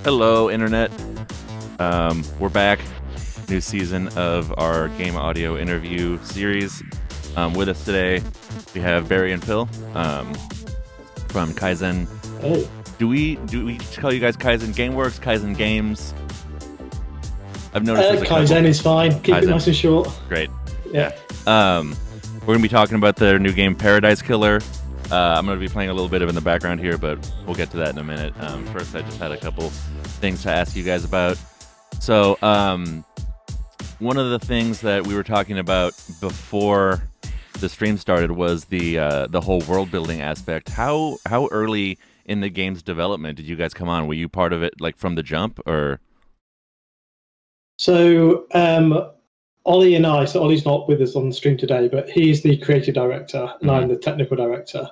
Hello, Internet. We're back. New season of our game audio interview series. With us today, we have Barry and Phil from Kaizen. Hey. Do we call you guys Kaizen Game Works, Kaizen Games? I've noticed Kaizen is fine. Keep Kaizen. It nice and short. Great. Yeah. We're going to be talking about their new game, Paradise Killer. I'm going to be playing a little bit of it in the background here, but we'll get to that in a minute. First, I just had a couple things to ask you guys about. So, one of the things that we were talking about before the stream started was the whole world building aspect. How early in the game's development did you guys come on? Were you part of it like from the jump, or? So Ollie and I, so Ollie's not with us on the stream today, but he's the creative director and I'm the technical director.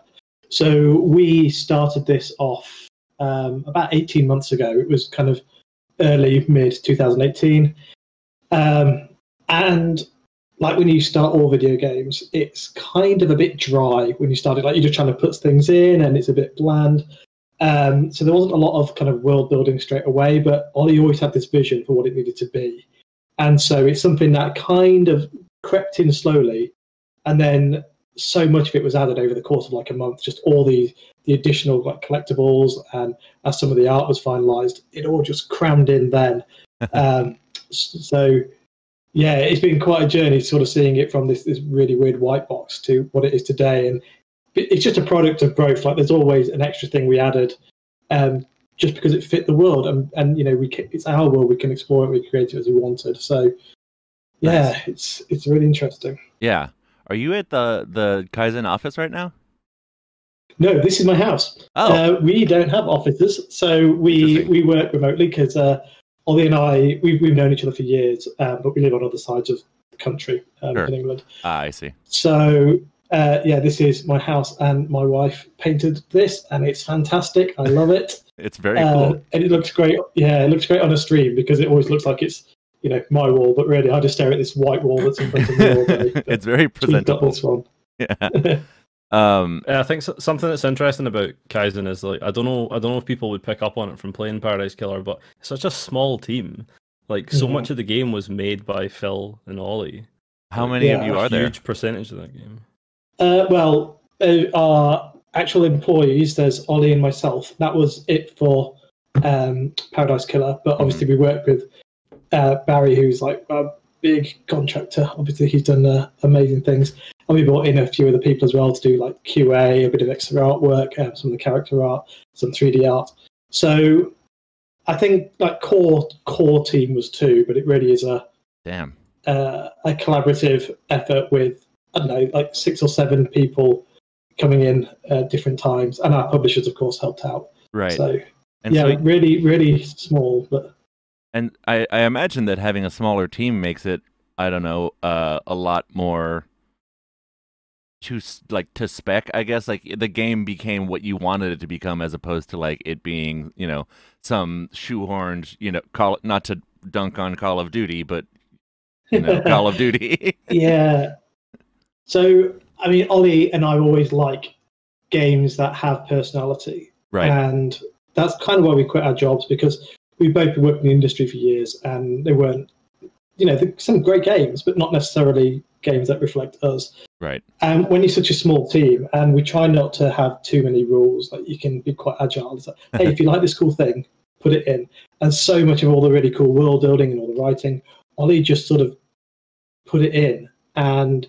So we started this off about 18 months ago. It was kind of early, mid 2018. And like when you start all video games, it's kind of a bit dry when you start it. Like you're just trying to put things in and it's a bit bland. So there wasn't a lot of kind of world building straight away, but Ollie always had this vision for what it needed to be. And so it's something that kind of crept in slowly. And then so much of it was added over the course of like a month, just all the additional like collectibles. And as some of the art was finalized, it all just crammed in then. So yeah, it's been quite a journey sort of seeing it from this really weird white box to what it is today. And it's just a product of growth. Like there's always an extra thing we added just because it fit the world. And you know, it's our world. We can explore it. We create it as we wanted. So yeah, nice. It's really interesting. Yeah. Are you at the Kaizen office right now? No, this is my house. Oh. We don't have offices. So we work remotely because Ollie and I, we've known each other for years, but we live on other sides of the country Sure. in England. Ah, I see. So, this is my house, and my wife painted this, and it's fantastic. I love it. It's very cool. And it looks great. Yeah, it looks great on a stream because it always looks like it's, you know, my wall, but really I just stare at this white wall that's in front of me all day. It's very presentable. This one. Yeah. I think something that's interesting about Kaizen is like I don't know if people would pick up on it from playing Paradise Killer, but it's such a small team. Like so much of the game was made by Phil and Ollie. How many of you are there? A huge percentage of that game. Our actual employees, there's Ollie and myself. That was it for Paradise Killer. But obviously we work with Barry, who's like a big contractor. Obviously he's done amazing things. And we brought in a few other people as well to do like QA, a bit of extra artwork, some of the character art, some 3D art. So I think like core team was 2, but it really is a collaborative effort with, I don't know, like 6 or 7 people coming in at different times, and our publishers of course helped out. Right. So and yeah, so, really small, but. And I imagine that having a smaller team makes it, I don't know, a lot more to spec, I guess. Like the game became what you wanted it to become, as opposed to like it being, you know, some shoehorned, you know, not to dunk on Call of Duty, but you know, Call of Duty. Yeah. So I mean, Ollie and I always like games that have personality, right? And that's kind of why we quit our jobs, because we've both been working in the industry for years, and they weren't, you know, some great games, but not necessarily games that reflect us. Right. And when you're such a small team, and we try not to have too many rules, like you can be quite agile. It's like, hey, if you like this cool thing, put it in. And so much of all the really cool world building and all the writing, Ollie just sort of put it in. And,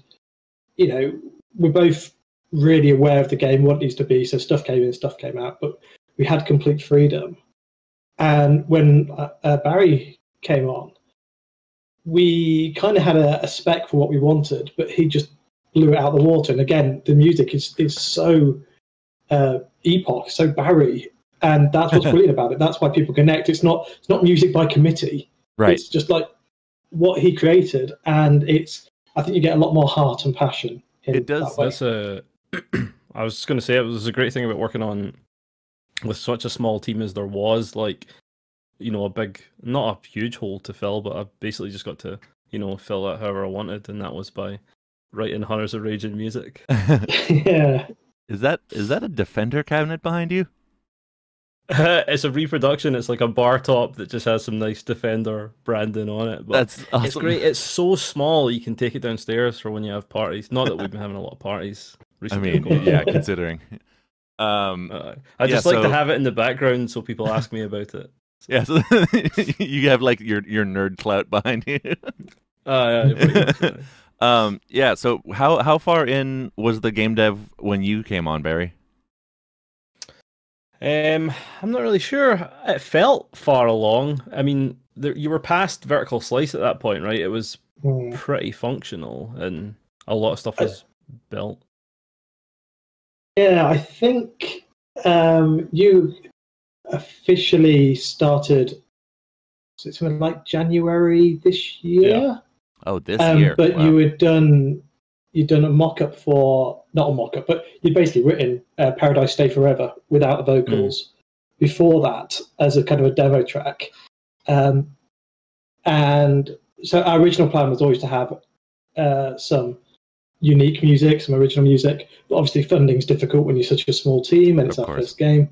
you know, we're both really aware of the game, what it needs to be. So stuff came in, stuff came out, but we had complete freedom. And when Barry came on, we kind of had a spec for what we wanted, but he just blew it out of the water. And again, the music is so epoch, so Barry, and that's what's brilliant about it. That's why people connect. It's not music by committee. Right. It's just like what he created, and I think you get a lot more heart and passion. It does. I was just going to say, it was a great thing about working on with such a small team as there was, like, you know, a big, not a huge hole to fill, but I basically just got to, you know, fill it however I wanted, and that was by writing Hunters of Rage and music. Yeah. Is that a Defender cabinet behind you? It's a reproduction. It's like a bar top that just has some nice Defender branding on it. But That's awesome. it's great. It's so small you can take it downstairs for when you have parties. Not that we've been having a lot of parties I recently. mean, yeah, considering. I just like to have it in the background so people ask me about it. Yeah, so you have like your nerd clout behind you. Yeah, pretty much. Yeah. So how far in was the game dev when you came on, Barry? I'm not really sure. It felt far along. I mean, you were past vertical slice at that point, right? It was pretty functional, and a lot of stuff was built. Yeah, I think you officially started. So something like January this year. Yeah. Oh, this year. But wow. you'd done a mock-up for, not a mock-up, but you'd basically written Paradise Stay Forever without the vocals before that as a kind of a demo track. And so our original plan was always to have some unique music, some original music, but obviously funding's difficult when you're such a small team and it's our first game.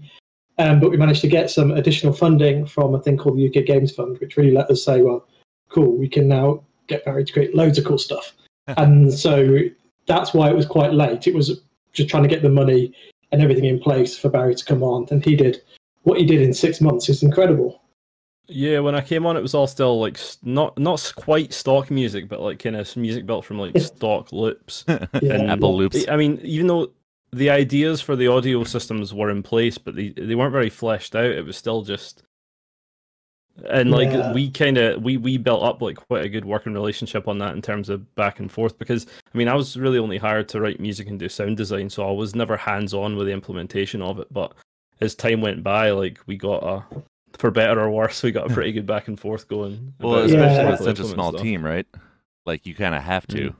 But we managed to get some additional funding from a thing called the UK Games Fund, which really let us say, well, cool, we can now get Barry to create loads of cool stuff. And so that's why it was quite late. It was just trying to get the money and everything in place for Barry to come on. And what he did in 6 months is incredible. Yeah, when I came on, it was all still like not quite stock music, but like kind of music built from like stock loops. And Apple loops. I mean, even though the ideas for the audio systems were in place, but they weren't very fleshed out. It was still just, and like we built up like quite a good working relationship on that in terms of back and forth. Because I mean, I was really only hired to write music and do sound design, so I was never hands on with the implementation of it. But as time went by, like we got for better or worse, we got a pretty good back and forth going. Well, especially with such a small team, right? Like you kind of have to.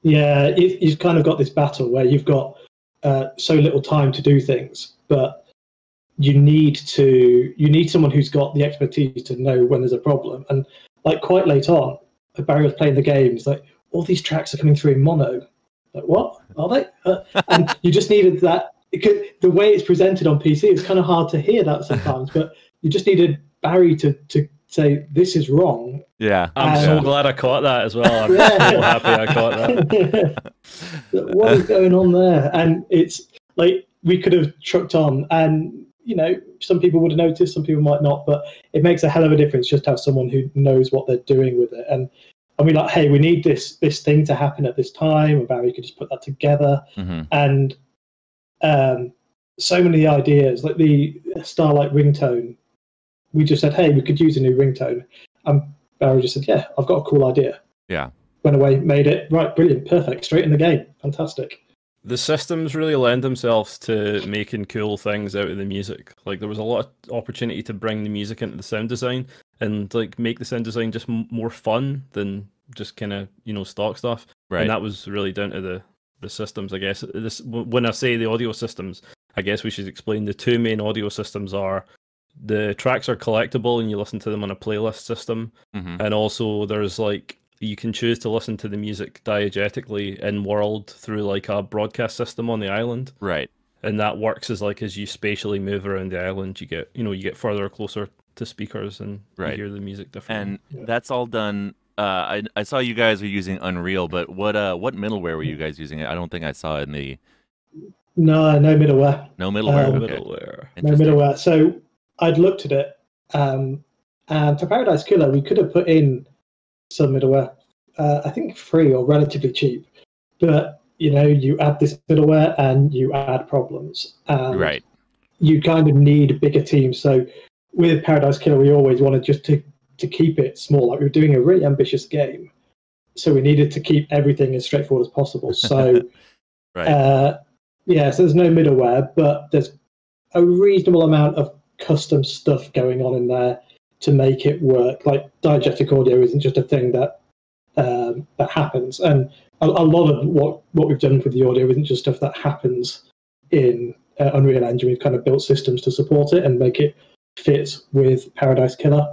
Yeah, you've kind of got this battle where you've got so little time to do things, but you need someone who's got the expertise to know when there's a problem. And like quite late on, Barry was playing the game. It's like all these tracks are coming through in mono. Like what are they? And you just needed that. The way it's presented on PC, it's kind of hard to hear that sometimes. But you just needed Barry to say this is wrong. Yeah, I'm so glad I caught that as well. I'm so happy I caught that. What is going on there? And it's like we could have trucked on, and some people would have noticed, some people might not, but it makes a hell of a difference just to have someone who knows what they're doing with it. And we're like, hey, we need this thing to happen at this time, and Barry could just put that together. And so many ideas, like the Starlight ringtone. We just said, hey, we could use a new ringtone. Barry just said, yeah, I've got a cool idea. Yeah. Went away, made it. Right, brilliant, perfect, straight in the game. Fantastic. The systems really lend themselves to making cool things out of the music. Like there was a lot of opportunity to bring the music into the sound design and like make the sound design just more fun than just kind of stock stuff. Right. And that was really down to the systems, I guess. When I say the audio systems, I guess we should explain the two main audio systems are the tracks are collectible and you listen to them on a playlist system. And also there's like, you can choose to listen to the music diegetically in world through like a broadcast system on the island. Right. And that works as you spatially move around the island, you get further or closer to speakers and you hear the music differently. And that's all done. I saw you guys were using Unreal, but what middleware were you guys using? I don't think I saw it in the. No middleware. No middleware. No middleware. So I'd looked at it, and for Paradise Killer, we could have put in some middleware, I think free or relatively cheap, but you add this middleware and you add problems. Right. You kind of need bigger teams. So with Paradise Killer, we always wanted just to keep it small. Like we were doing a really ambitious game, so we needed to keep everything as straightforward as possible. So right. So there's no middleware, but there's a reasonable amount of custom stuff going on in there to make it work. Like diegetic audio isn't just a thing that happens, and a lot of what we've done with the audio isn't just stuff that happens in Unreal Engine. We've kind of built systems to support it and make it fit with Paradise Killer.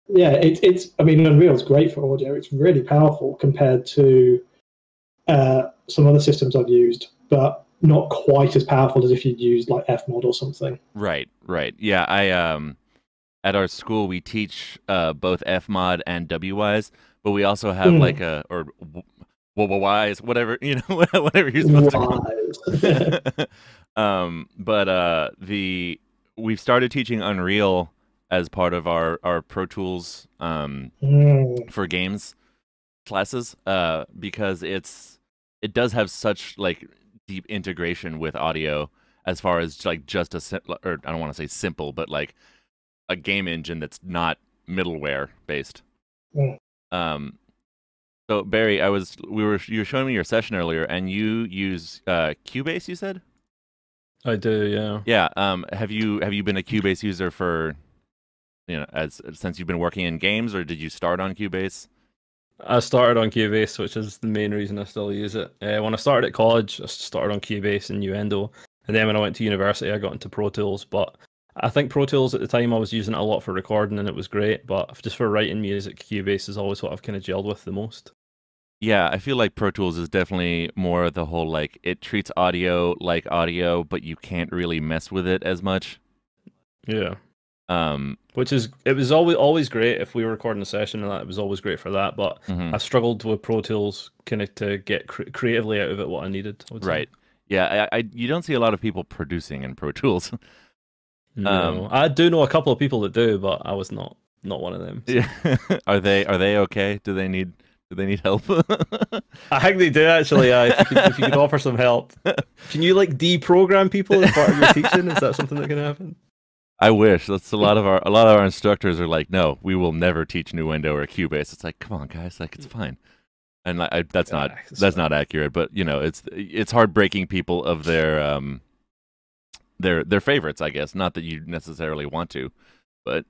It's I mean, Unreal's great for audio. It's really powerful compared to some other systems I've used, but not quite as powerful as if you'd used like Fmod or something. Right. Yeah, I at our school we teach both Fmod and WWise, but we also have like a or wise, whatever, you know, whatever you're supposed to call. But we've started teaching Unreal as part of our Pro Tools for games classes because it does have such like deep integration with audio as far as like just or I don't want to say simple, but like a game engine that's not middleware based. So Barry, you were showing me your session earlier, and you use Cubase, you said? I do, yeah. Yeah. Have you been a Cubase user for, you know, since you've been working in games, or did you start on Cubase? I started on Cubase, which is the main reason I still use it. When I started at college, I started on Cubase and Nuendo, and then when I went to university, I got into Pro Tools. But I think Pro Tools at the time, I was using it a lot for recording, and it was great. But just for writing music, Cubase is always what I've kind of gelled with the most. Yeah, I feel like Pro Tools is definitely more the whole, like, it treats audio like audio, but you can't really mess with it as much. Yeah. It was always great if we were recording a session, and that it was always great for that. But I struggled with Pro Tools kind of to get creatively out of it what I needed. Right. Yeah, you don't see a lot of people producing in Pro Tools. No, I do know a couple of people that do, but I was not one of them. So. Yeah. Are they okay? Do they need help? I think they do actually. If you could offer some help, can you like deprogram people as part of your teaching? Is that something that can happen? I wish. That's a lot of our instructors are like, no, we will never teach Nuendo or Cubase. It's like, come on, guys, like it's fine. And that's not accurate. But you know, it's hard breaking people of their favorites, I guess. Not that you necessarily want to, but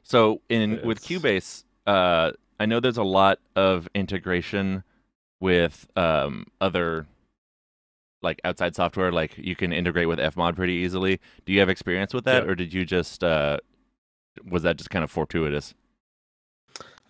so with Cubase, I know there's a lot of integration with other like outside software. Like you can integrate with Fmod pretty easily. Do you have experience with that, or did you just was that just kind of fortuitous?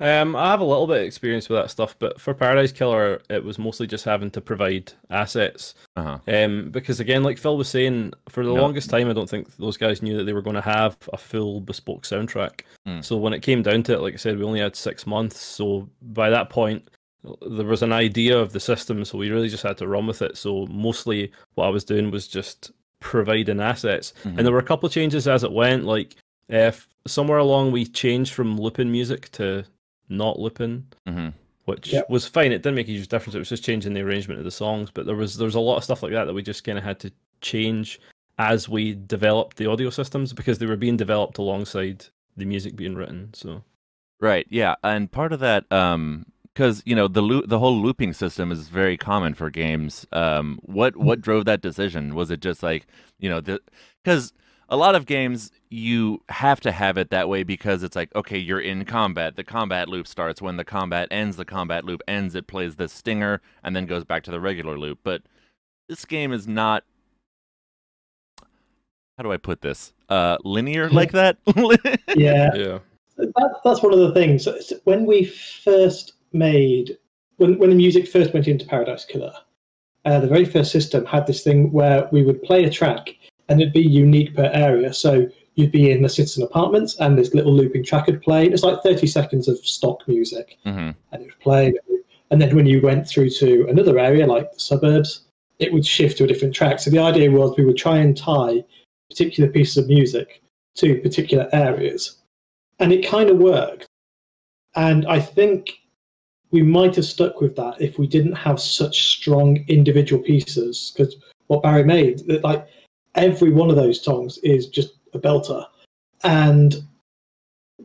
I have a little bit of experience with that stuff, but for Paradise Killer, it was mostly just having to provide assets. Because again, like Phil was saying, for the longest time, I don't think those guys knew that they were going to have a full bespoke soundtrack. So when it came down to it, like I said, we only had 6 months. So by that point, there was an idea of the system, so we really just had to run with it. So mostly what I was doing was just providing assets. And there were a couple of changes as it went. Like if somewhere along we changed from looping music to not looping, which was fine. It didn't make a huge difference. It was just changing the arrangement of the songs. But there was a lot of stuff like that we just kind of had to change as we developed the audio systems, because they were being developed alongside the music being written. So right, yeah, and part of that, because you know the whole looping system is very common for games. What drove that decision? Was it just like, you know, because a lot of games, you have to have it that way because it's like, okay, you're in combat. The combat loop starts. When the combat ends, the combat loop ends. It plays the stinger and then goes back to the regular loop. But this game is not, how do I put this? Linear like that? Yeah. That's one of the things. When we first made, when the music first went into Paradise Killer, the very first system had this thing where we would play a track and it'd be unique per area. So you'd be in the citizen apartments and this little looping track would play. It's like 30 seconds of stock music. And it would play. And then when you went through to another area, like the suburbs, it would shift to a different track. So the idea was we would try and tie particular pieces of music to particular areas. And it kind of worked. And I think we might have stuck with that if we didn't have such strong individual pieces. Because what Barry made, that like every one of those songs is just a belter. And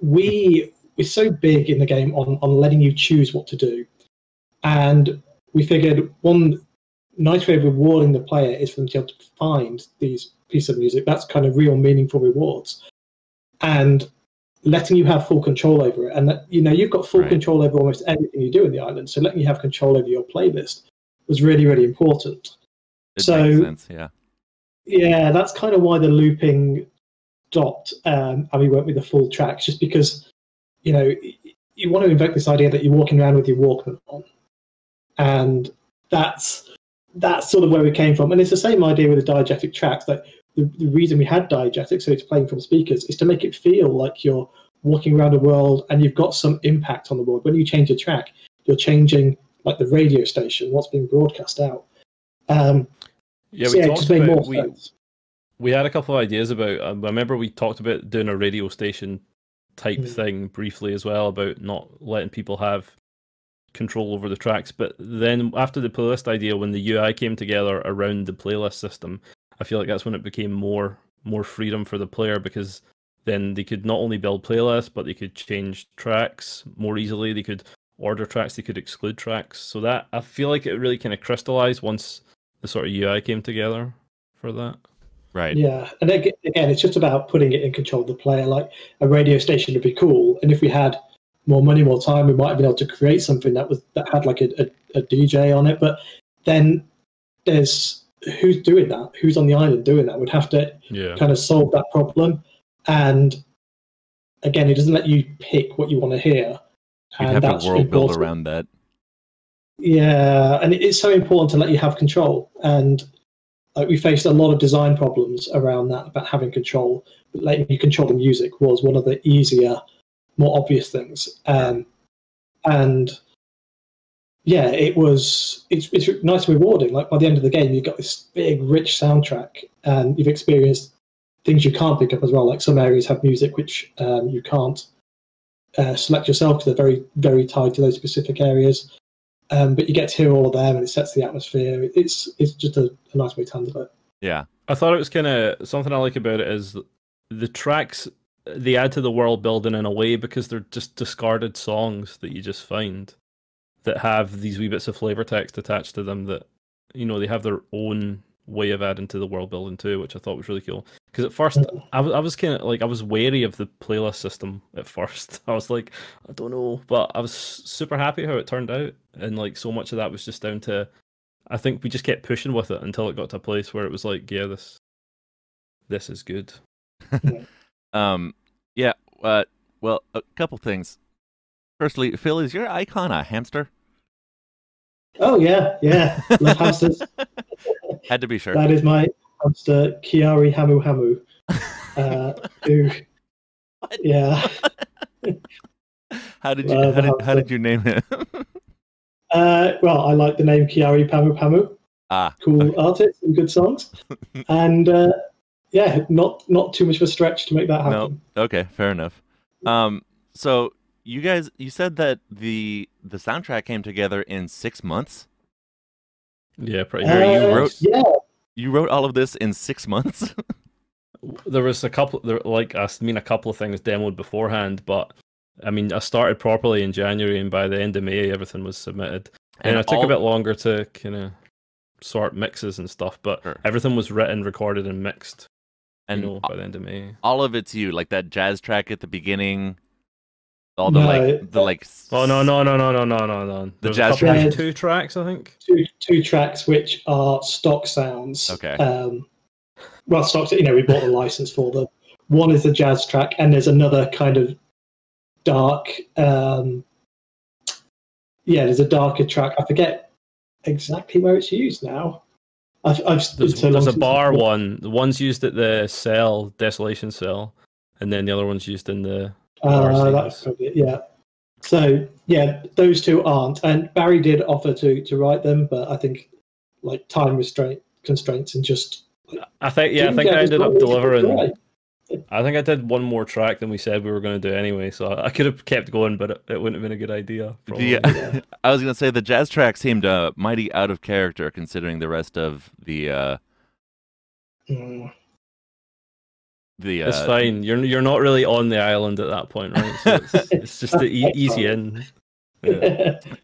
we're so big in the game on letting you choose what to do. And we figured one nice way of rewarding the player is for them to be able to find these pieces of music. That's kind of real meaningful rewards. And letting you have full control over it. And that, you know, you've got full control over almost everything you do in the island. So letting you have control over your playlist was really, really important. It makes sense, yeah. Yeah, that's kind of why the looping stopped, and we went with the full tracks, just because, you know, you want to invoke this idea that you're walking around with your Walkman on, and that's sort of where we came from. And it's the same idea with the diegetic tracks. Like the reason we had diegetic, so it's playing from speakers, is to make it feel like you're walking around a world and you've got some impact on the world. When you change a track, you're changing like the radio station, what's being broadcast out. We had a couple of ideas about. I remember we talked about doing a radio station type thing briefly as well, about not letting people have control over the tracks. But then after the playlist idea, when the UI came together around the playlist system, I feel like that's when it became more freedom for the player, because then they could not only build playlists, but they could change tracks more easily. They could order tracks, they could exclude tracks. So that, I feel like it really kind of crystallized once the sort of UI came together for that. Right. Yeah, and again, it's just about putting it in control of the player. Like a radio station would be cool, and if we had more money, more time, we might have been able to create something that had like a DJ on it. But then there's who's doing that? Who's on the island doing that? Would have to kind of solve that problem. And again, it doesn't let you pick what you want to hear. You'd have to world build around that. Yeah, and it's so important to let you have control. And we faced a lot of design problems around that, about having control. But letting you control the music was one of the easier, more obvious things. And yeah, it's nice and rewarding. Like by the end of the game, you've got this big, rich soundtrack, and you've experienced things you can't pick up as well. Like some areas have music which you can't select yourself because they're very, very tied to those specific areas. But you get to hear all of them, and it sets the atmosphere. It's just a nice way to handle it. Yeah, I thought it was kind of something I like about it is the tracks they add to the world building in a way, because they're just discarded songs that you just find that have these wee bits of flavor text attached to them that, you know, they have their own way of adding to the world building too, which I thought was really cool. Because at first I was kind of like, I was wary of the playlist system at first. I was like, I don't know, but I was super happy how it turned out, and like so much of that was just down to, I think we just kept pushing with it until it got to a place where it was like, yeah, this is good. Well, a couple things. Firstly, Phil, is your icon a hamster? Oh yeah, love hamsters. Had to be sure. That is my hamster, Kiari Hamu Hamu. Who? What? Yeah. How did you name him? Well, I like the name Kiari Pamu Pamu. Cool artist and good songs. And yeah, not too much of a stretch to make that happen. No. Okay, fair enough. So you said that the soundtrack came together in 6 months? Yeah, pretty much. You wrote all of this in 6 months? There was a couple of things demoed beforehand, but I mean, I started properly in January, and by the end of May, everything was submitted. And it took a bit longer to kind of sort mixes and stuff, but everything was written, recorded, and mixed. And by the end of May, all of it's you, like that jazz track at the beginning. All Oh no. The jazz track. 2 tracks, I think. Two tracks which are stock sounds. Okay. Well, stocks. We bought a license for them. One is the jazz track, and there's another kind of dark. There's a darker track. I forget exactly where it's used now. There's a bar one. The one's used at the cell, Desolation Cell, and then the other one's used in the. That's probably it, yeah. So yeah, those two aren't. And Barry did offer to write them, but I think like time constraints and just. I think I ended up delivering. I think I did one more track than we said we were going to do anyway, so I could have kept going, but it wouldn't have been a good idea. I was going to say the jazz track seemed mighty out of character considering the rest of the. It's fine. You're not really on the island at that point, right? So it's just the easy in.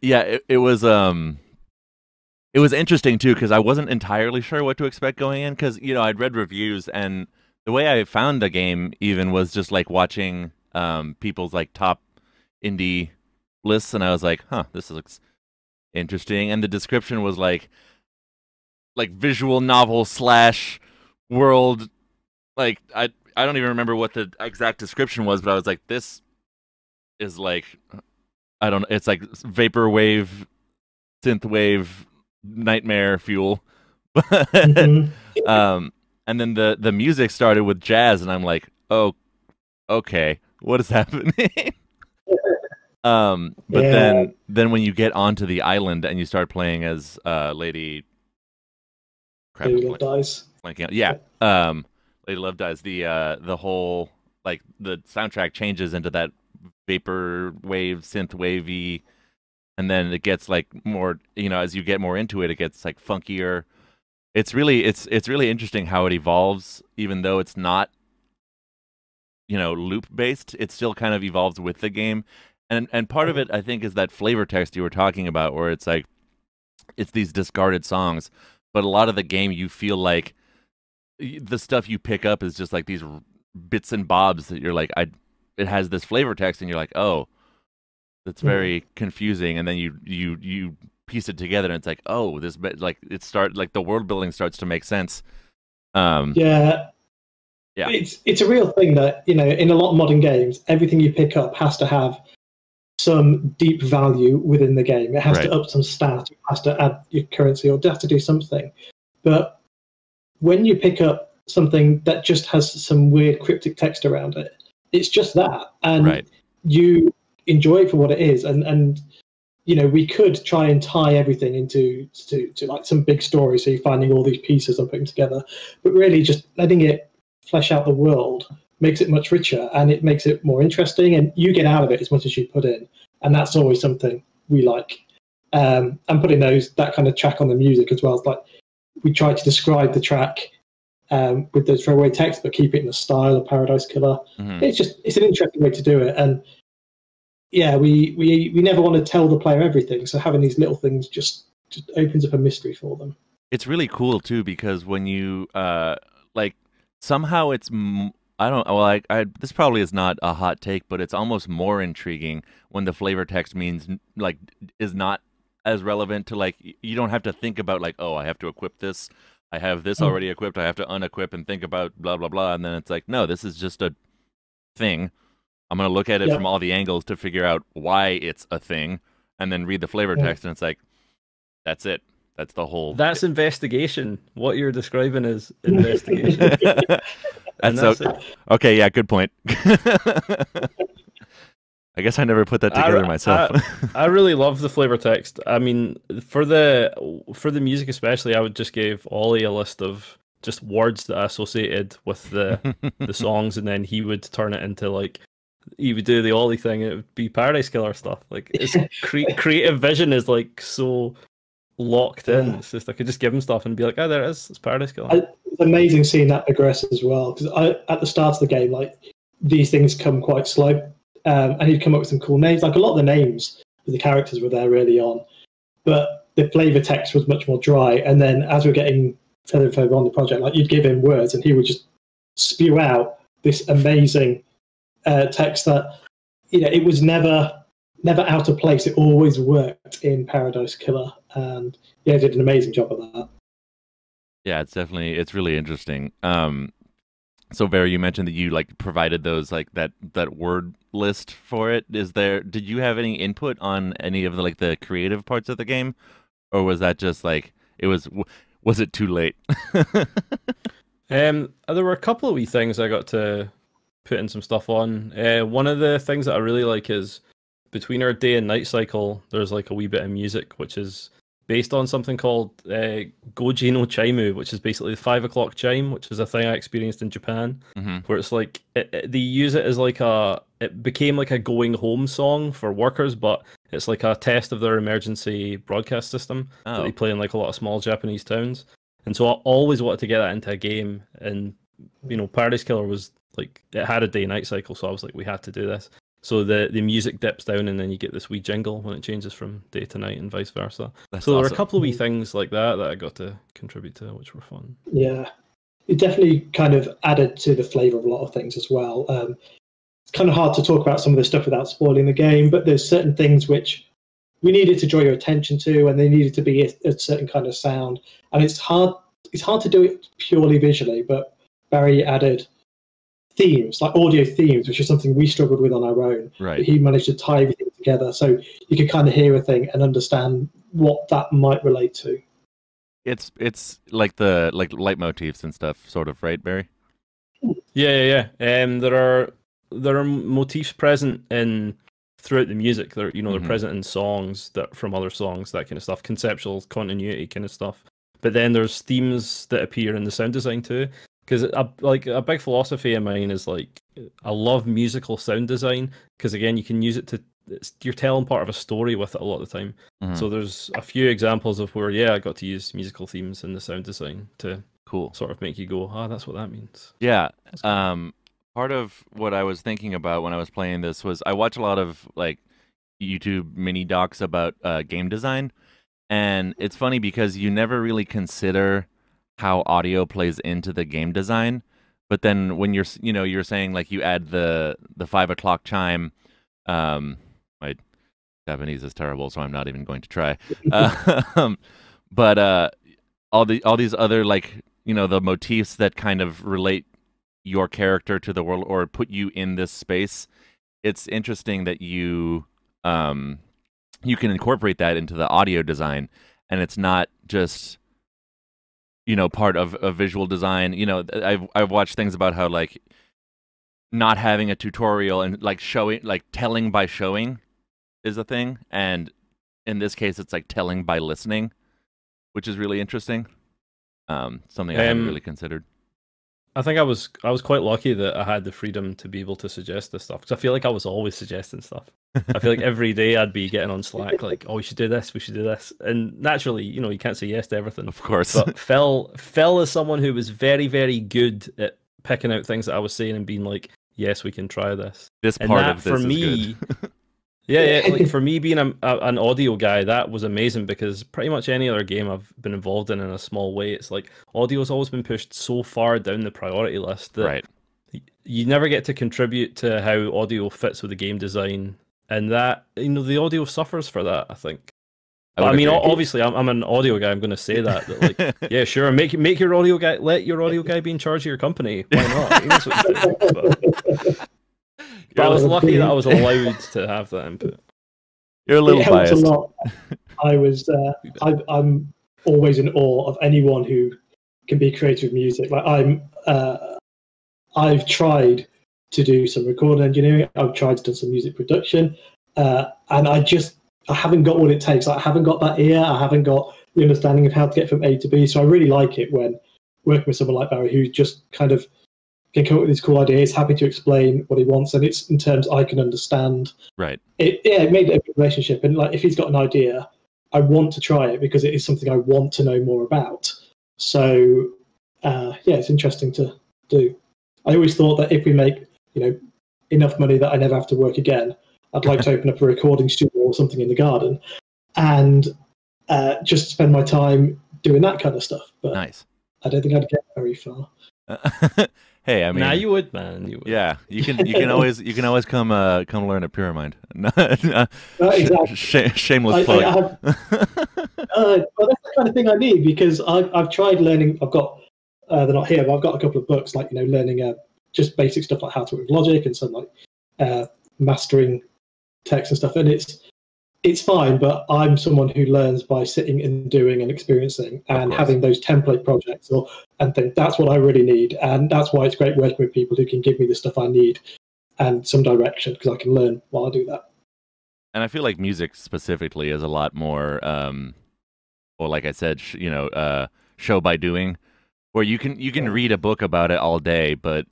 Yeah, it was. It was interesting too because I wasn't entirely sure what to expect going in because I'd read reviews and the way I found the game even was just like watching people's like top indie lists and I was like, this looks interesting, and the description was like visual novel / world. Like I don't even remember what the exact description was, but I was like, this is like it's like vaporwave, synthwave nightmare fuel. Mhm. And then the music started with jazz, and I'm like, oh, okay, what is happening? But Yeah, then when you get onto the island and you start playing as Lady, crap, Baby Love Dies. blanking out. Yeah, Lady Love Dies. The whole like the soundtrack changes into that vapor wave, synth wavy, and then it gets like more. As you get more into it, it gets like funkier. It's really interesting how it evolves, even though it's not loop based. It still kind of evolves with the game, and part of it I think is that flavor text you were talking about, where it's like it's these discarded songs, but a lot of the game you feel like the stuff you pick up is just like these bits and bobs that you're like it has this flavor text, and you're like, oh, that's very confusing, and then you piece it together, and it's like, oh, this like the world building starts to make sense. Yeah, Yeah. it's a real thing that in a lot of modern games, everything you pick up has to have some deep value within the game. It has to up some stat, it has to add your currency, or it has to do something. But when you pick up something that just has some weird cryptic text around it, it's just that, and you enjoy it for what it is. And we could try and tie everything into like some big story, so you're finding all these pieces and putting together, but really just letting it flesh out the world makes it much richer, and it makes it more interesting, and you get out of it as much as you put in, and that's always something we like. And putting that kind of track on the music as well. It's like we try to describe the track with the throwaway text, but keep it in the style of Paradise Killer. It's an interesting way to do it, and yeah, we never want to tell the player everything, so having these little things just opens up a mystery for them. It's really cool too, because when you like somehow it's I don't well I this probably is not a hot take, but it's almost more intriguing when the flavor text means like is not as relevant to, like, you don't have to think about like, oh, I have to equip this, I have this already equipped, I have to unequip and think about blah blah blah, and then it's like, no, this is just a thing. I'm going to look at it from all the angles to figure out why it's a thing, and then read the flavor text, and it's like, that's it. That's the whole... That's investigation. What you're describing is investigation. that's okay, yeah, good point. I guess I never put that together myself. I really love the flavor text. I mean, for the music especially, I would just give Ollie a list of just words that I associated with the songs, and then he would turn it into, like, he would do the Ollie thing, and it would be Paradise Killer stuff. Like, it's creative vision is like so locked in. It's just I could just give him stuff and be like, oh, there it is, it's Paradise Killer. It's amazing seeing that progress as well, because at the start of the game, like, these things come quite slow, and he'd come up with some cool names. Like, a lot of the names of the characters were there early on, but the flavor text was much more dry. And then as we're getting further and further on the project, like, you'd give him words and he would just spew out this amazing text that, it was never out of place. It always worked in Paradise Killer, and yeah, did an amazing job of that. Yeah, it's really interesting. So Vera, you mentioned that you like provided those, like, that word list for it. Did you have any input on any of the creative parts of the game, or was that just like was it too late? There were a couple of wee things I got to put in some stuff on. One of the things that I really like is between our day and night cycle, there's like a wee bit of music which is based on something called Goji no Chaimu, which is basically the 5 o'clock chime, which is a thing I experienced in Japan, where it's like they use it as like it became like a going home song for workers, but it's like a test of their emergency broadcast system that they play in like a lot of small Japanese towns. And so I always wanted to get that into a game, and Paradise Killer was like, it had a day-night cycle, so I was like, we had to do this. So the music dips down, and then you get this wee jingle when it changes from day to night, and vice versa. That's awesome. There were a couple of wee things like that I got to contribute to, which were fun. Yeah, it definitely kind of added to the flavour of a lot of things as well. It's kind of hard to talk about some of this stuff without spoiling the game, but there's certain things which we needed to draw your attention to, and they needed to be a certain kind of sound. And it's hard to do it purely visually, but Barry added themes, like audio themes, which is something we struggled with on our own. Right. But he managed to tie everything together so you could kind of hear a thing and understand what that might relate to. it's like the leitmotifs and stuff, sort of, right, Barry? Yeah. There are motifs present in throughout the music. They're they're present in songs that from other songs, that kind of stuff, conceptual continuity kind of stuff. But then there's themes that appear in the sound design too. Because a big philosophy of mine is like I love musical sound design because again you can use it to you're telling part of a story with it a lot of the time. So there's a few examples of where I got to use musical themes in the sound design to sort of make you go, that's what that means. Yeah. Part of what I was thinking about when I was playing this was I watch a lot of like YouTube mini docs about game design, and it's funny because you never really consider how audio plays into the game design, but then when you're saying like you add the 5 o'clock chime. My Japanese is terrible, so I'm not even going to try. But all these other like the motifs that kind of relate your character to the world or put you in this space. It's interesting that you can incorporate that into the audio design, and it's not just part of a visual design. I've watched things about how like not having a tutorial and like showing, like telling by showing is a thing, and in this case it's like telling by listening, which is really interesting. Something I hadn't really considered. I think I was quite lucky that I had the freedom to be able to suggest this stuff, because I feel like I was always suggesting stuff. I feel like every day I'd be getting on Slack like, oh, we should do this, and naturally, you can't say yes to everything, of course. But Phil is someone who was very, very good at picking out things that I was saying and being like, yes, we can try this. This part of this for me, is good. Like for me being an audio guy, that was amazing, because pretty much any other game I've been involved in a small way, it's like audio has always been pushed so far down the priority list that you never get to contribute to how audio fits with the game design, and that the audio suffers for that, I think. But, I mean, obviously, I'm an audio guy. I'm going to say that like, yeah, sure, make your audio guy, let your audio guy be in charge of your company. Why not? He knows what he's doing. But I was lucky that I was allowed to have that input. You're a little biased. A lot. I'm always in awe of anyone who can be creative with music. Like I've tried to do some recording engineering. I've tried to do some music production, and I haven't got what it takes. I haven't got that ear. I haven't got the understanding of how to get from A to B. So I really like it when working with someone like Barry, who just kind of can come up with these cool ideas, happy to explain what he wants, and it's in terms I can understand. Right. It made a good relationship. And like, if he's got an idea, I want to try it because it is something I want to know more about. So it's interesting to do. I always thought that if we make enough money that I never have to work again, I'd like to open up a recording studio or something in the garden, and just spend my time doing that kind of stuff. But nice. I don't think I'd get very far. Hey, I mean, nah, you would, man. You would. Yeah, you can always come learn at Pyramind. Exactly. Shameless plug. Well, that's the kind of thing I need, because I've tried learning. I've got they're not here, but I've got a couple of books like learning just basic stuff like how to work with Logic and some like mastering text and stuff, and it's fine, but I'm someone who learns by sitting and doing and experiencing and having those template projects and think that's what I really need. And that's why it's great working with people who can give me the stuff I need and some direction, because I can learn while I do that. And I feel like music specifically is a lot more, well, like I said, show by doing, where you can read a book about it all day, but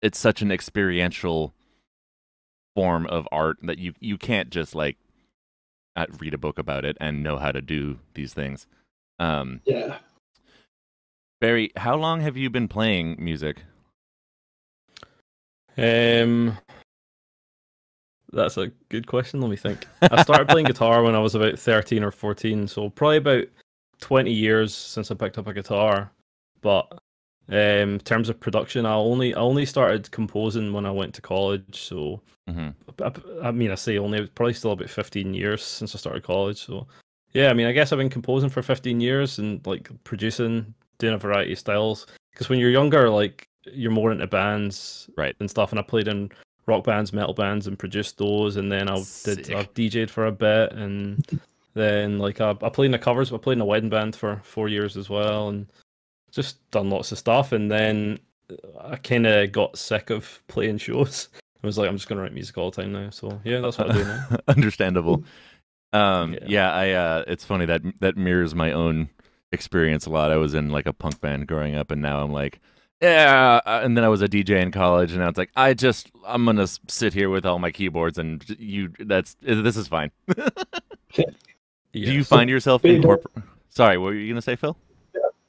it's such an experiential form of art that you can't just like read a book about it and know how to do these things. Barry, how long have you been playing music? That's a good question. Let me think. I started playing guitar when I was about 13 or 14, so probably about 20 years since I picked up a guitar. But in terms of production, I only started composing when I went to college. So I mean, I say only, probably still about 15 years since I started college. So yeah, I mean, I guess I've been composing for 15 years and like producing, doing a variety of styles. Because when you're younger, like you're more into bands, and stuff. And I played in rock bands, metal bands, and produced those. And then I've DJ'd for a bit, and Then like I played in the covers, but I played in a wedding band for 4 years as well, and just done lots of stuff. And then I kind of got sick of playing shows. I was like, I'm just gonna write music all the time now. So yeah, that's what I do now. Understandable. It's funny that mirrors my own experience a lot. I was in like a punk band growing up, and now I'm like, yeah. And then I was a DJ in college, and now it's like I'm gonna sit here with all my keyboards, and this is fine. Yes. Do you find yourself Sorry, what were you gonna say, Phil?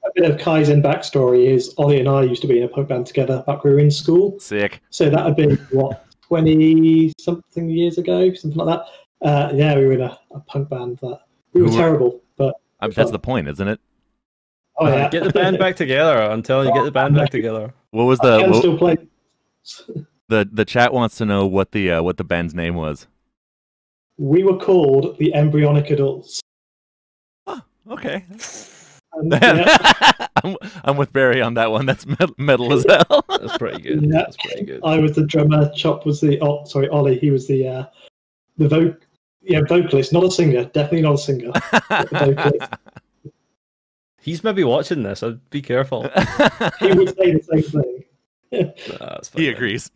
A bit of Kaizen backstory is Ollie and I used to be in a punk band together back when we were in school. Sick. So that had been, what, 20-something years ago, something like that. Yeah, we were in a punk band. We were terrible, but... That's the point, isn't it? Oh, yeah. Get the band back together. I'm telling you, get the band back together. What was I can still play. The chat wants to know what the band's name was. We were called the Embryonic Adults. Oh, okay. Yeah. I'm with Barry on that one. That's metal as hell. That's pretty good. Yeah. That's pretty good. I was the drummer. Chop was Ollie. He was the vocalist, not a singer. Definitely not a singer. But the vocalist. He's maybe watching this. I'd be careful. He would say the same thing. That's He agrees.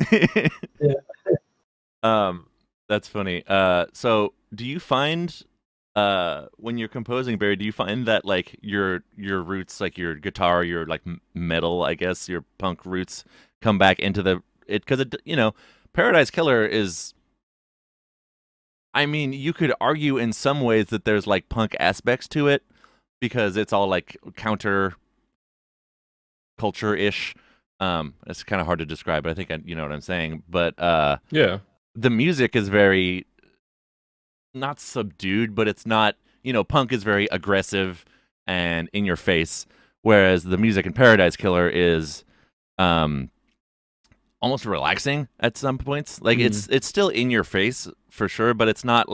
Yeah. That's funny. So do you find when you're composing, Barry, do you find that like your roots, like your guitar, your like metal, I guess, your punk roots come back into because Paradise Killer is, I mean, you could argue in some ways that there's like punk aspects to it because it's all like counter culture-ish. It's kind of hard to describe, but I think you know what I'm saying. But yeah, the music is very not subdued, but it's not, punk is very aggressive and in your face, whereas the music in Paradise Killer is almost relaxing at some points. Like it's still in your face for sure, but it's not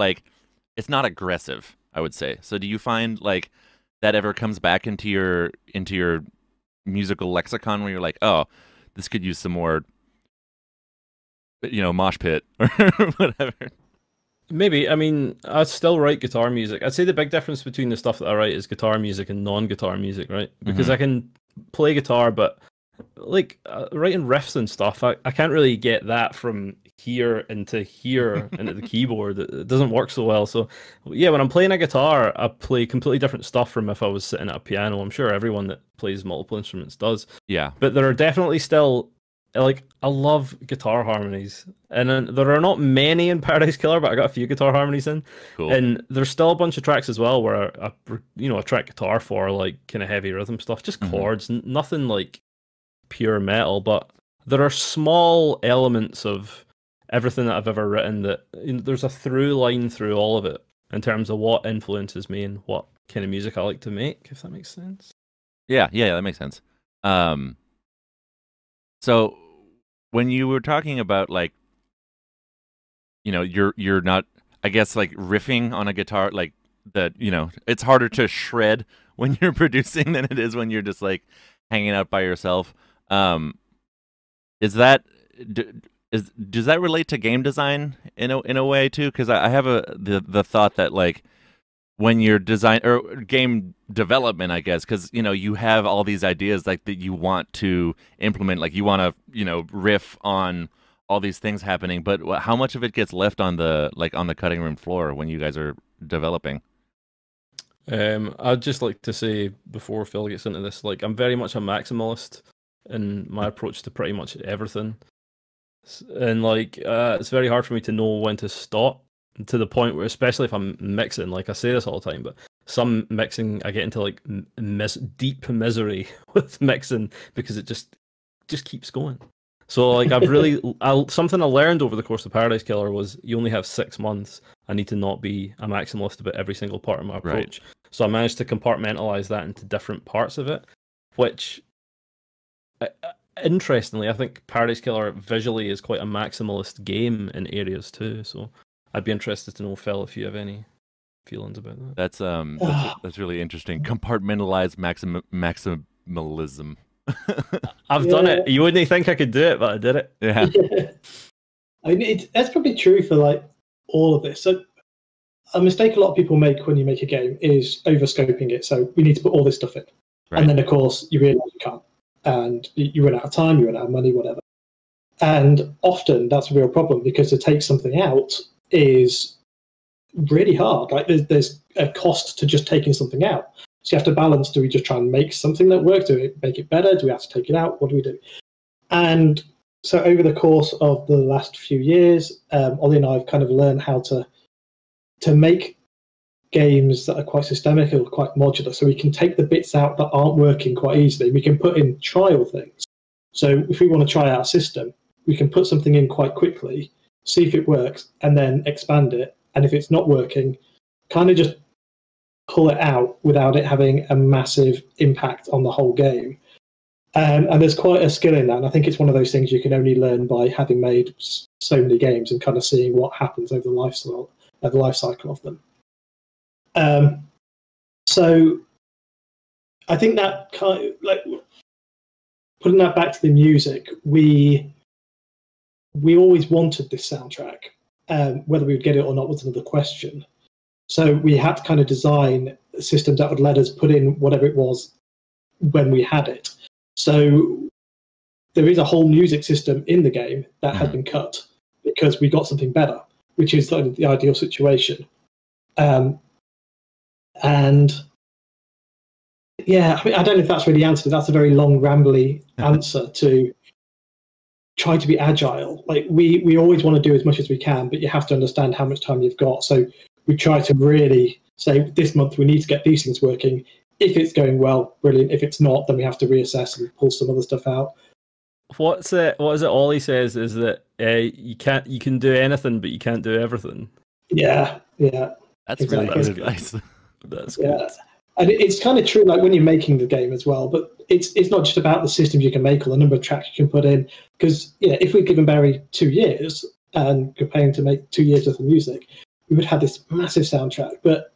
aggressive, I would say. So do you find like that ever comes back into your musical lexicon where you're like, oh, this could use some more mosh pit or whatever? Maybe. I mean, I still write guitar music. I'd say the big difference between the stuff that I write is guitar music and non-guitar music, right? Because I can play guitar, but like writing riffs and stuff, I can't really get that from here into the keyboard. It doesn't work so well. So yeah, when I'm playing a guitar, I play completely different stuff from if I was sitting at a piano. I'm sure everyone that plays multiple instruments does. Yeah. But there are definitely still, like, I love guitar harmonies, and then there are not many in Paradise Killer, but I got a few guitar harmonies in. Cool. And there's still a bunch of tracks as well where I track guitar for like kind of heavy rhythm stuff, just chords, nothing like pure metal. But there are small elements of everything that I've ever written that there's a through line through all of it in terms of what influences me and what kind of music I like to make, if that makes sense. Yeah, that makes sense. So when you were talking about like, you're not, I guess, like riffing on a guitar, like that, it's harder to shred when you're producing than it is when you're just like hanging out by yourself. Does that relate to game design in a way too? Because I have the thought that like when you're design or game development, I guess, because you have all these ideas like that you want to implement, like you want to riff on all these things happening, but how much of it gets left on the cutting room floor when you guys are developing? I'd just like to say before Phil gets into this, like I'm very much a maximalist in my approach to pretty much everything, and like it's very hard for me to know when to stop, to the point where, especially if I'm mixing, like I say this all the time, but some mixing I get into like deep misery with mixing because it just keeps going. So like something I learned over the course of Paradise Killer was you only have 6 months. I need to not be a maximalist about every single part of my approach. Right. So I managed to compartmentalize that into different parts of it, which interestingly, I think Paradise Killer visually is quite a maximalist game in areas too. So I'd be interested to know, Phil, if you have any feelings about that. That's really interesting. Compartmentalized maximalism. I've done it. You wouldn't think I could do it, but I did it. Yeah. I mean, that's probably true for like all of this. So a mistake a lot of people make when you make a game is overscoping it. So we need to put all this stuff in. Right. And then, of course, you realize you can't. And you run out of time, you run out of money, whatever. And often that's a real problem, because to take something out is really hard. Like there's a cost to just taking something out. So you have to balance, do we just try and make something that works? Do we make it better? Do we have to take it out? What do we do? And so over the course of the last few years, Ollie and I have kind of learned how to make games that are quite systemic or quite modular, so we can take the bits out that aren't working quite easily. We can put in trial things. So if we want to try out a system, we can put something in quite quickly, see if it works, and then expand it. And if it's not working, kind of just pull it out without it having a massive impact on the whole game. And there's quite a skill in that. And I think it's one of those things you can only learn by having made so many games and kind of seeing what happens over the life cycle of them. So I think that kind of, like, putting that back to the music, we always wanted this soundtrack. Whether we would get it or not was another question. So we had to kind of design systems that would let us put in whatever it was when we had it. So there is a whole music system in the game that had been cut because we got something better, which is like the ideal situation. And yeah, I mean, I don't know if that's really the answer. That's a very long, rambly answer to try to be agile. Like we always want to do as much as we can, but you have to understand how much time you've got. So we try to really say, this month we need to get these things working. If it's going well, brilliant. If it's not, then we have to reassess and pull some other stuff out. What is it Ollie says is that you can do anything, but you can't do everything. Yeah. That's exactly. Really good advice. That's good. And it's kind of true, like when you're making the game as well. But it's not just about the systems you can make or the number of tracks you can put in. Because if we'd given Barry 2 years and you're paying to make 2 years worth of music, we would have this massive soundtrack. But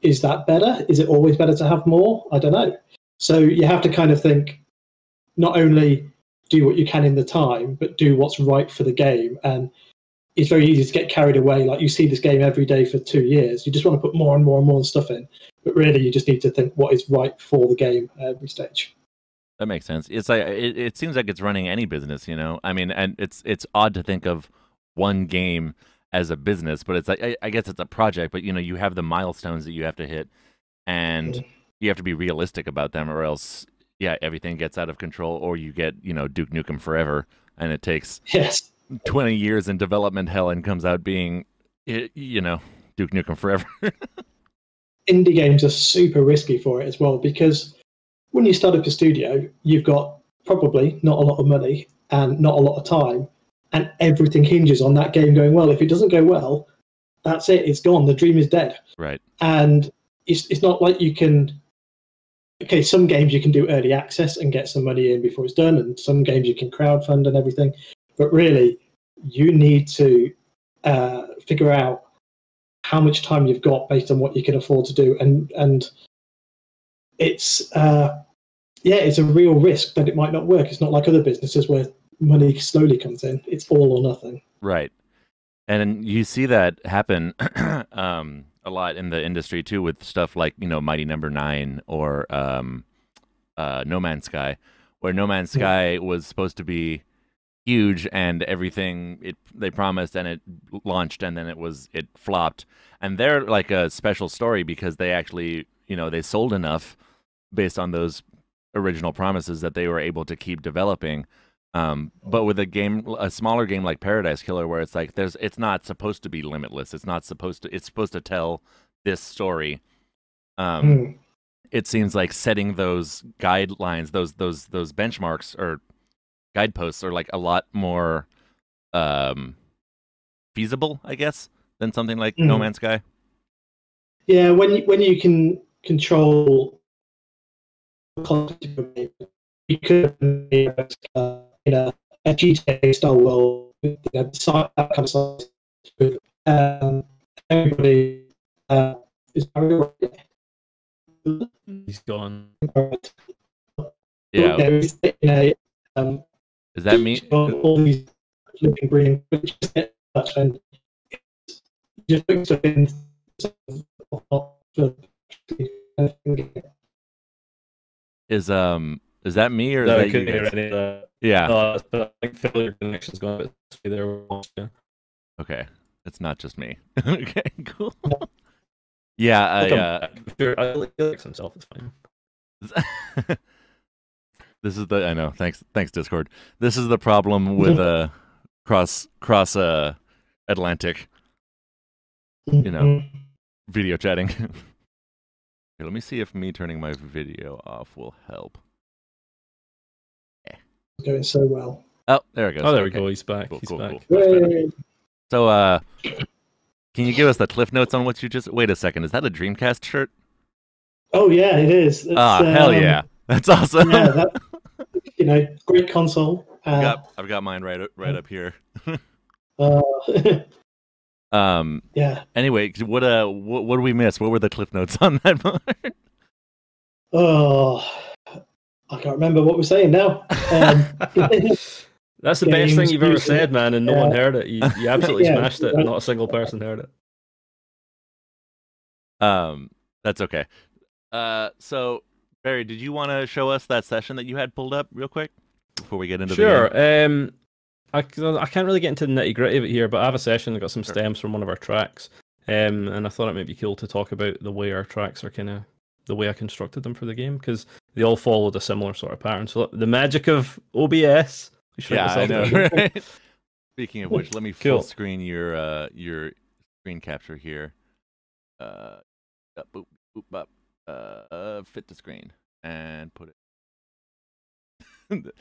is that better? Is it always better to have more? I don't know. So you have to kind of think, not only do what you can in the time, but do what's right for the game. And it's very easy to get carried away. Like you see this game every day for 2 years. You just want to put more and more and more stuff in. But really, you just need to think what is right for the game at every stage. That makes sense. It's like it seems like it's running any business, you know. I mean, and it's odd to think of one game as a business, but it's like I guess it's a project. But you have the milestones that you have to hit, and you have to be realistic about them, or else everything gets out of control, or you get Duke Nukem Forever, and it takes 20 years in development hell and comes out being Duke Nukem Forever. Indie games are super risky for it as well, because when you start up a studio, you've got probably not a lot of money and not a lot of time, and everything hinges on that game going well. If it doesn't go well, that's it. It's gone. The dream is dead. Right. And it's not like you can. Okay, some games you can do early access and get some money in before it's done, and some games you can crowdfund and everything. But really, you need to figure out how much time you've got based on what you can afford to do, and it's it's a real risk that it might not work. It's not like other businesses where money slowly comes in. It's all or nothing. Right. And you see that happen a lot in the industry too, with stuff like Mighty Number 9 or No Man's Sky, where No Man's Sky was supposed to be huge and everything they promised, and it launched, and then it flopped. And they're like a special story because they actually they sold enough based on those original promises that they were able to keep developing. But with a smaller game like Paradise Killer, where it's like it's not supposed to be limitless. It's supposed to tell this story. It seems like setting those guidelines, those benchmarks or guideposts are like a lot more feasible, I guess, than something like No Man's Sky. Yeah, when you can control you could in a GTA style world, that kind of size. Everybody is he's gone. Yeah. Is that me? All these living, breathing, and just put stuff in Is that me or is No, I that you couldn't hear guys? any of that. Yeah. But I think Phil, your connection's going a bit stay there. Yeah. Okay. It's not just me. Okay, cool. Yeah, I'll come back. If you're- I like himself, it's fine. This is the I know. Thanks Discord. This is the problem with cross Atlantic, you know, video chatting. Here, let me see if me turning my video off will help. Doing so well. Oh, there it goes. Oh, there Okay. we go. He's back. Cool, He's cool, back. cool. Much better. Yay. So, can you give us the cliff notes on what you just? Wait a second. Is that a Dreamcast shirt? Oh yeah, it is. It's, Hell yeah, that's awesome. Yeah, that, great console. I've got mine right up here. Yeah. Anyway, what do we miss? What were the cliff notes on that part? Oh, I can't remember what we're saying now. That's the best thing you've ever music, said, man, and no one heard it. You absolutely Yeah, smashed it. Not a single person heard it. That's okay. So Barry, did you want to show us that session that you had pulled up real quick before we get into the game? I can't really get into the nitty gritty of it here, but I have a session that got some stems from one of our tracks, and I thought it might be cool to talk about the way our tracks are kind of the way I constructed them for the game, because they all followed a similar sort of pattern. So the magic of OBS. Yeah, I know. Right? Speaking of which, let me full Cool. screen your screen capture here. Boop, boop, bop. Fit to screen and put it.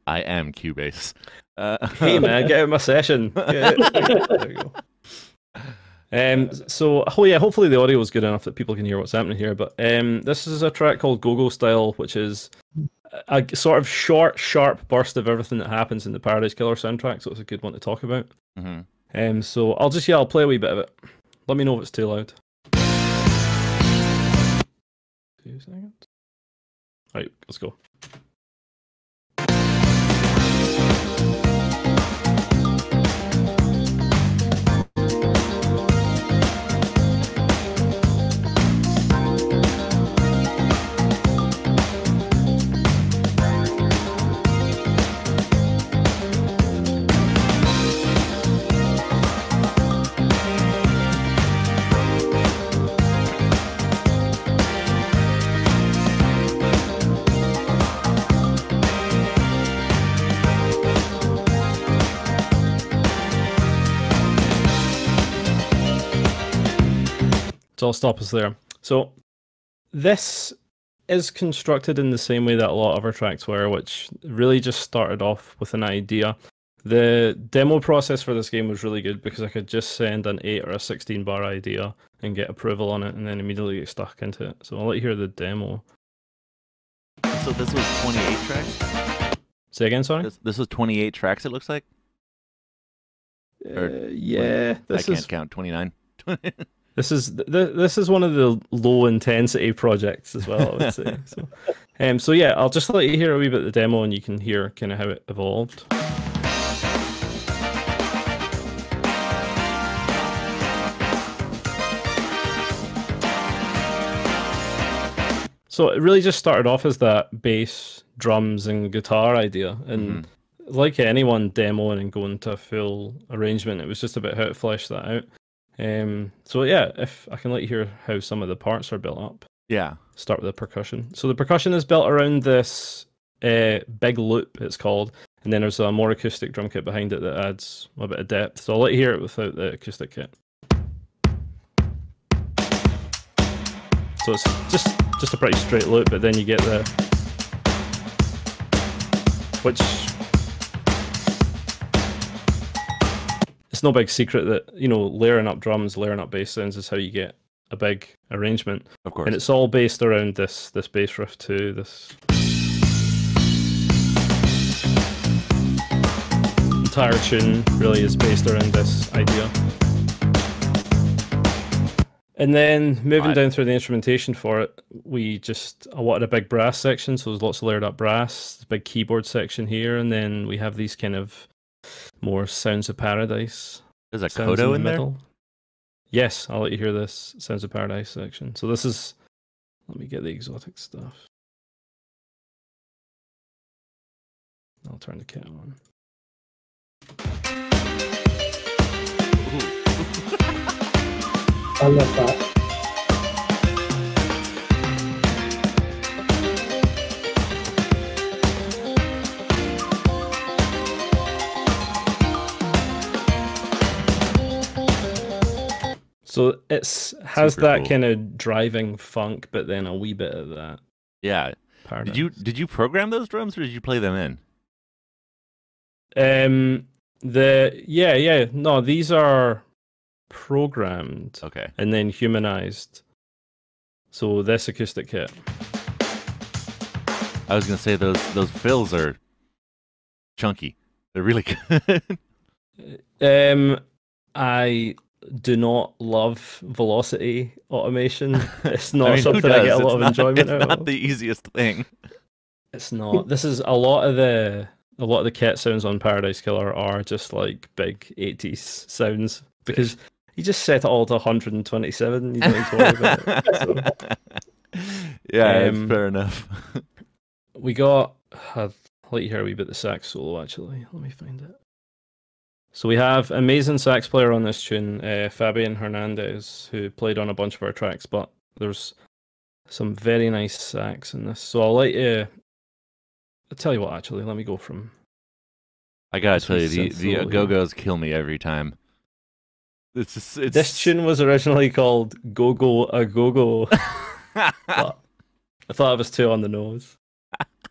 I am Cubase. Hey man, get out of my session. There we go. So hopefully the audio is good enough that people can hear what's happening here. But this is a track called Go-Go Style, which is a sort of short, sharp burst of everything that happens in the Paradise Killer soundtrack. So it's a good one to talk about. Mm-hmm. So I'll play a wee bit of it. Let me know if it's too loud. 2 seconds. All right, let's go. So I'll stop us there. So this is constructed in the same way that a lot of our tracks were, which really just started off with an idea. The demo process for this game was really good because I could just send an 8 or a 16 bar idea and get approval on it and then immediately get stuck into it. So I'll let you hear the demo. So this was 28 tracks? Say again, sorry? This was 28 tracks, it looks like? Yeah. I can't count. 29? This is one of the low intensity projects as well, I would say. So yeah, I'll just let you hear a wee bit of the demo and you can hear kind of how it evolved. So it really just started off as that bass, drums, and guitar idea, and like anyone demoing and going to a full arrangement, it was just about how to flesh that out. So yeah, if I can let you hear how some of the parts are built up. Yeah. Start with the percussion. So the percussion is built around this big loop, it's called, and then there's a more acoustic drum kit behind it that adds a bit of depth. So I'll let you hear it without the acoustic kit. So it's just a pretty straight loop, but then you get the which. It's no big secret that, layering up drums, layering up bass sounds is how you get a big arrangement. Of course. And it's all based around this bass riff too. This entire tune really is based around this idea. And then moving down through the instrumentation for it, I wanted a big brass section, so there's lots of layered up brass, big keyboard section here, and then we have these kind of more Sounds of Paradise. There's a Kodo in there? Yes, I'll let you hear this Sounds of Paradise section. So this is, let me get the exotic stuff. I'll turn the kit on. I love that. So it's has Super that cool. kind of driving funk, but then a wee bit of that. Yeah. Paradise. Did you program those drums or did you play them in? No, these are programmed Okay. and then humanized. So this acoustic kit. I was gonna say those fills are chunky. They're really good. I do not love velocity automation. It's not I mean, something I get a lot of enjoyment out It's not of. the easiest thing. It's not. This is a lot of the kit sounds on Paradise Killer are just like big 80s sounds because you just set it all to 127. You don't need to worry about it. So, yeah, it's fair enough. we got. I'll let you hear a wee bit of the sax solo. Actually, let me find it. So we have amazing sax player on this tune, Fabian Hernandez, who played on a bunch of our tracks, but there's some very nice sax in this. So I'll tell you what, actually, let me go from... I gotta tell you, the Go-Go's kill me every time. This tune was originally called Go-Go a Go-Go, but I thought it was too on the nose.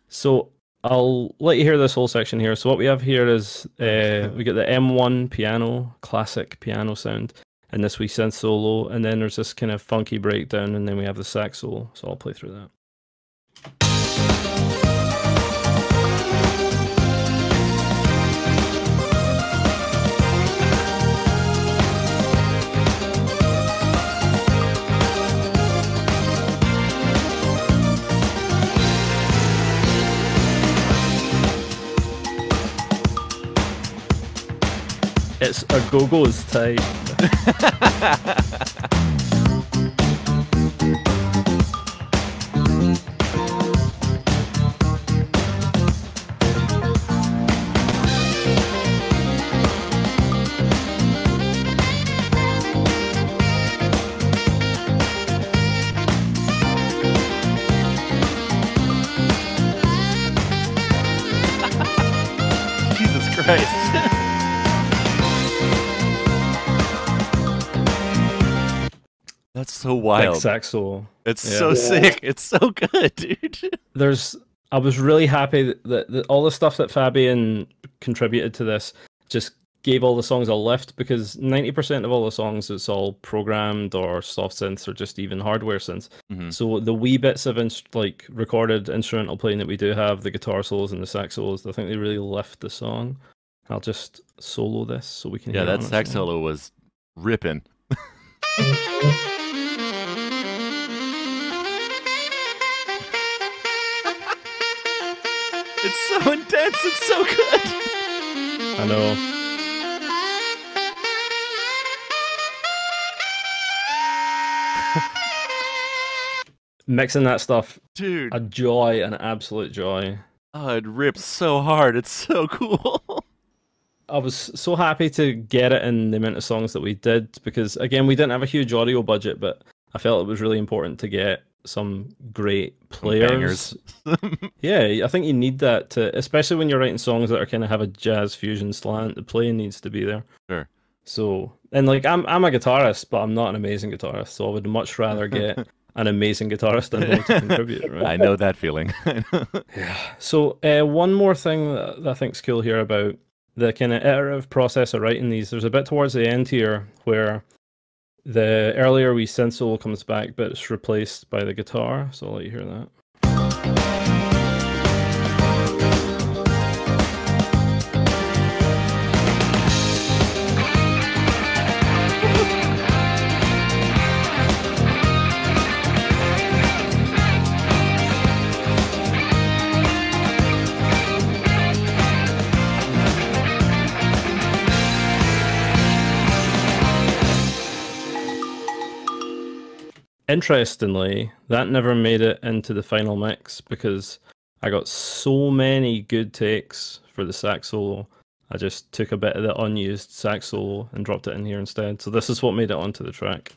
So I'll let you hear this whole section here. So what we have here is we get the M1 piano, classic piano sound, and this wee synth solo, and then there's this kind of funky breakdown, and then we have the sax solo. So I'll play through that. It's a Go-Go's type. Jesus Christ. That's so wild. Like sax solo. It's so sick. It's so good, dude. I was really happy that all the stuff that Fabian contributed to this just gave all the songs a lift, because 90% of all the songs, it's all programmed or soft synths or just even hardware synths. Mm-hmm. So the wee bits of like recorded instrumental playing that we do have, the guitar solos and the sax solos, I think they really lift the song. I'll just solo this so we can hear that sax solo was ripping. It's so intense. It's so good. I know. Mixing that stuff, dude, a joy, an absolute joy. Oh, it rips so hard. It's so cool. I was so happy to get it in the amount of songs that we did, because again, we didn't have a huge audio budget, but I felt it was really important to get some great players. Yeah, I think you need that to, especially when you're writing songs that are kind of have a jazz fusion slant. The playing needs to be there. Sure. So, and like I'm a guitarist, but I'm not an amazing guitarist, so I would much rather get an amazing guitarist than one to contribute. Right? I know that feeling. Yeah. So one more thing that I think's cool here about the kind of iterative process of writing these, there's a bit towards the end here where the earlier wee synth solo comes back, but it's replaced by the guitar. So I'll let you hear that. Interestingly, that never made it into the final mix because I got so many good takes for the sax solo. I just took a bit of the unused sax solo and dropped it in here instead. So this is what made it onto the track.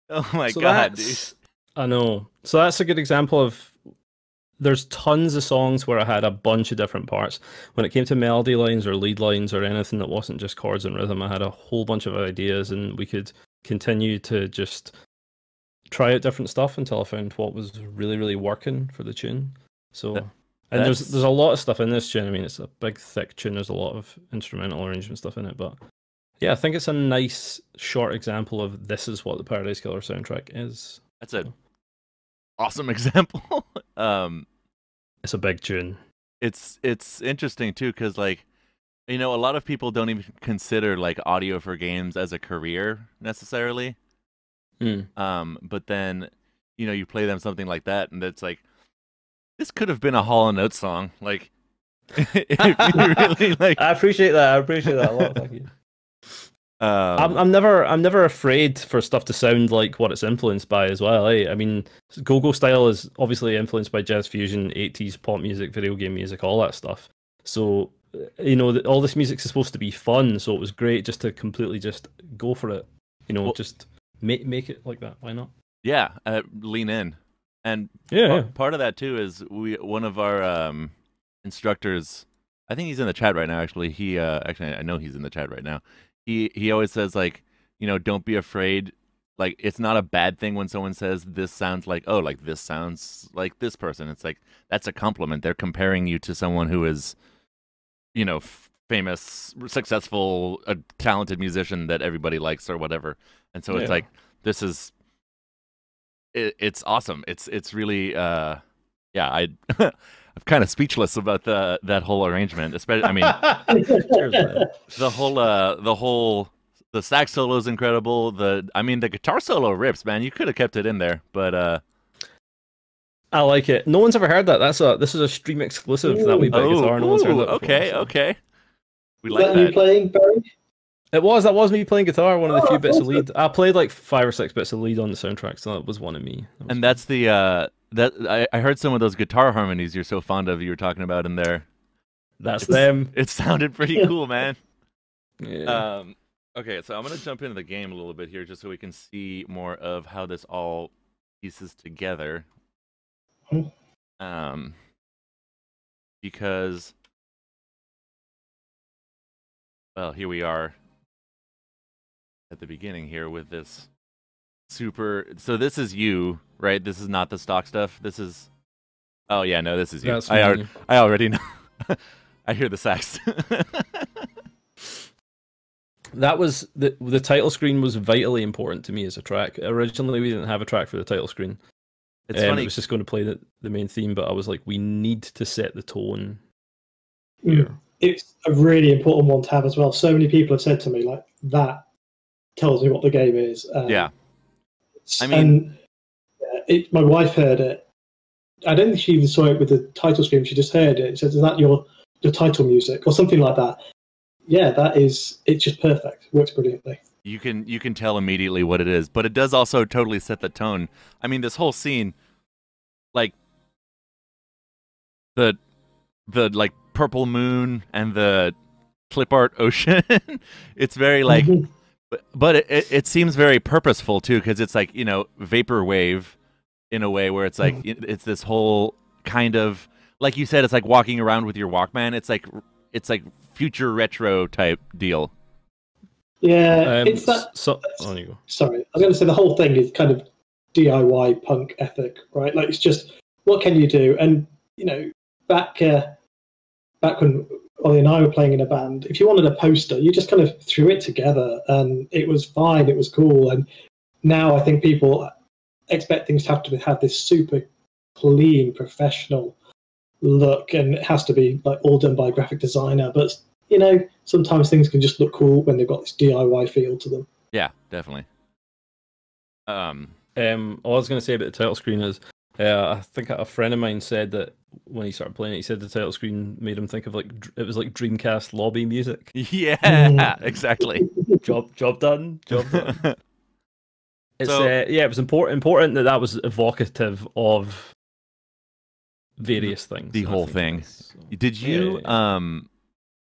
Oh my god, dude. I know. So that's a good example of there's tons of songs where I had a bunch of different parts. When it came to melody lines or lead lines or anything that wasn't just chords and rhythm, I had a whole bunch of ideas, and we could continue to just try out different stuff until I found what was really, really working for the tune. So, and there's a lot of stuff in this tune. I mean, it's a big, thick tune. There's a lot of instrumental arrangement stuff in it, but yeah, I think it's a nice short example of this is what the Paradise Killer soundtrack is. That's an awesome example. It's a big tune. It's interesting too, because like, you know, a lot of people don't even consider like audio for games as a career necessarily. But then, you know, you play them something like that, and it's like, this could have been a Hall & Oates song. Like, if you really like. I appreciate that. I appreciate that a lot. Thank you. I'm never afraid for stuff to sound like what it's influenced by as well. I mean, go-go style is obviously influenced by jazz fusion, 80s pop music, video game music, all that stuff. So, you know, all this music's supposed to be fun, so it was great just to completely just go for it. You know, just make it like that. Why not? Yeah, lean in. And part of that too is one of our instructors, I think he's in the chat right now. Actually, actually I know he's in the chat right now. He always says, like, you know, don't be afraid. Like, it's not a bad thing when someone says this sounds like, oh, like this sounds like this person. It's like, that's a compliment. They're comparing you to someone who is, you know, famous, successful, a talented musician that everybody likes or whatever. And so it's like, this is, it's awesome. It's really, yeah, I'm kind of speechless about that whole arrangement. Especially, I mean, the sax solo is incredible. The guitar solo rips, man. You could have kept it in there, but I like it. No one's ever heard that. This is a stream exclusive. That we play guitar. No one's heard that before, okay. We like that. You playing, Barry? That was me playing guitar. One of the few bits of lead. I played like 5 or 6 bits of lead on the soundtrack, so that was one of me. And that's the I heard some of those guitar harmonies you're so fond of. You were talking about in there. That's them. It sounded pretty cool, man. Yeah. Okay, so I'm gonna jump into the game a little bit here, just so we can see more of how this all pieces together. Because, well, here we are at the beginning here with this super. So this is you, right? This is not the stock stuff. This is. Oh yeah, no, this is you. I already know. I hear the sax. That was the title screen was vitally important to me as a track. Originally, we didn't have a track for the title screen. It's funny. It was just going to play the main theme, but I was like, we need to set the tone here. It's a really important one to have as well. So many people have said to me, like, that tells me what the game is. Yeah. I mean, my wife heard it. I don't think she even saw it with the title screen. She just heard it. She said, is that your title music or something like that? Yeah, it's just perfect. Works brilliantly. You can tell immediately what it is, but it does also totally set the tone. I mean, this whole scene, like the like purple moon and the clip art ocean, it's very like, but it seems very purposeful too, because it's like, you know, vaporwave in a way where it's like it's this whole kind of, like you said, it's like walking around with your Walkman. It's like future retro type deal. Yeah, it's that. On you go. Sorry, I was going to say the whole thing is kind of DIY punk ethic, right? Like, it's just, what can you do? And you know, back when Ollie and I were playing in a band, if you wanted a poster, you just kind of threw it together, and it was fine. It was cool. And now I think people expect things to have this super clean, professional look, and it has to be like all done by a graphic designer. But sometimes things can just look cool when they've got this DIY feel to them. Yeah, definitely. All I was going to say about the title screen is, I think a friend of mine said that when he started playing it, he said the title screen made him think of it was like Dreamcast lobby music. Yeah, exactly. Job done. It's it was important that was evocative of various things. The whole thing. Did you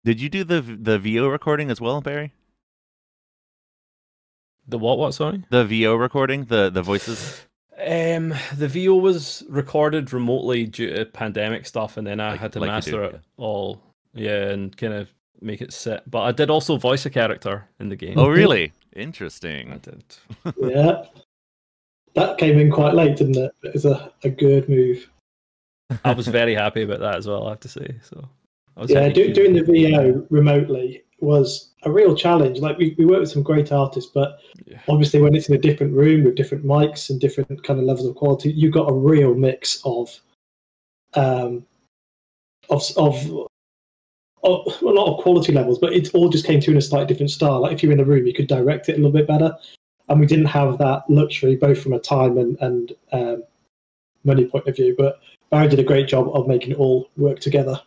did you do the VO recording as well, Barry? The what? Sorry. The VO recording, the voices. The VO was recorded remotely due to pandemic stuff, and then I had to master it all. Yeah, and kind of make it sit. But I did also voice a character in the game. Oh, really? Interesting. I did. Yeah. That came in quite late, didn't it? It was a good move. I was very happy about that as well, I have to say. So, doing the VO remotely was a real challenge. Like we worked with some great artists, but obviously when it's in a different room with different mics and different kind of levels of quality, you've got a real mix of a lot of quality levels, but it all just came through in a slightly different style. Like if you're in the room, you could direct it a little bit better, and we didn't have that luxury, both from a time and money point of view. But Barry did a great job of making it all work together.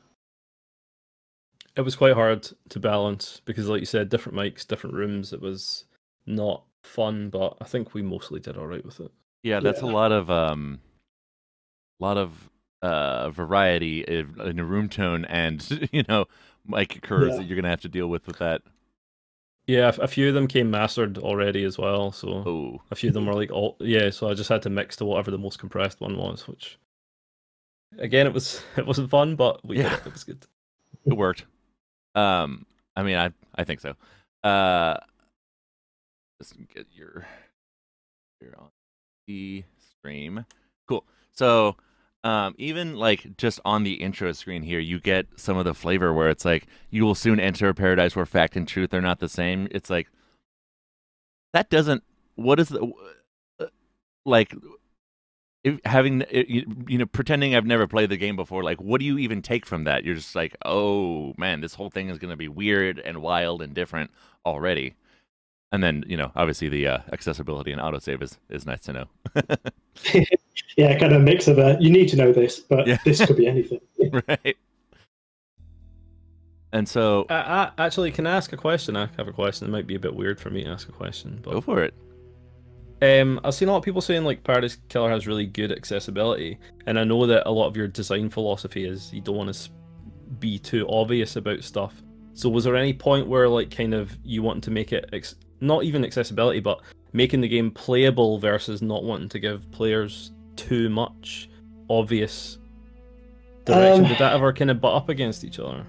It was quite hard to balance because, like you said, different mics, different rooms. It was not fun, but I think we mostly did all right with it. Yeah, that's a lot of variety in a room tone, and mic curves that you're gonna have to deal with that. Yeah, a few of them came mastered already as well, so a few of them were like so I just had to mix to whatever the most compressed one was, which again it wasn't fun, but we did it. It was good. It worked. I mean, I think so. Just get your on the stream. Cool. So even like just on the intro screen here, you get some of the flavor where it's like, you will soon enter a paradise where fact and truth are not the same. It's like, that doesn't, what is the, like, pretending I've never played the game before, like, what do you even take from that? You're just like, oh man, this whole thing is going to be weird and wild and different already. And then, obviously the accessibility and autosave is nice to know. Yeah, kind of a mix of you need to know this, but this could be anything. Right. And so... actually, can I ask a question? I have a question. It might be a bit weird for me to ask a question. But... Go for it. I've seen a lot of people saying like Paradise Killer has really good accessibility, and I know that a lot of your design philosophy is you don't want to be too obvious about stuff. So was there any point where like kind of you want to make it not even accessibility, but making the game playable versus not wanting to give players too much obvious direction? Did that ever kind of butt up against each other?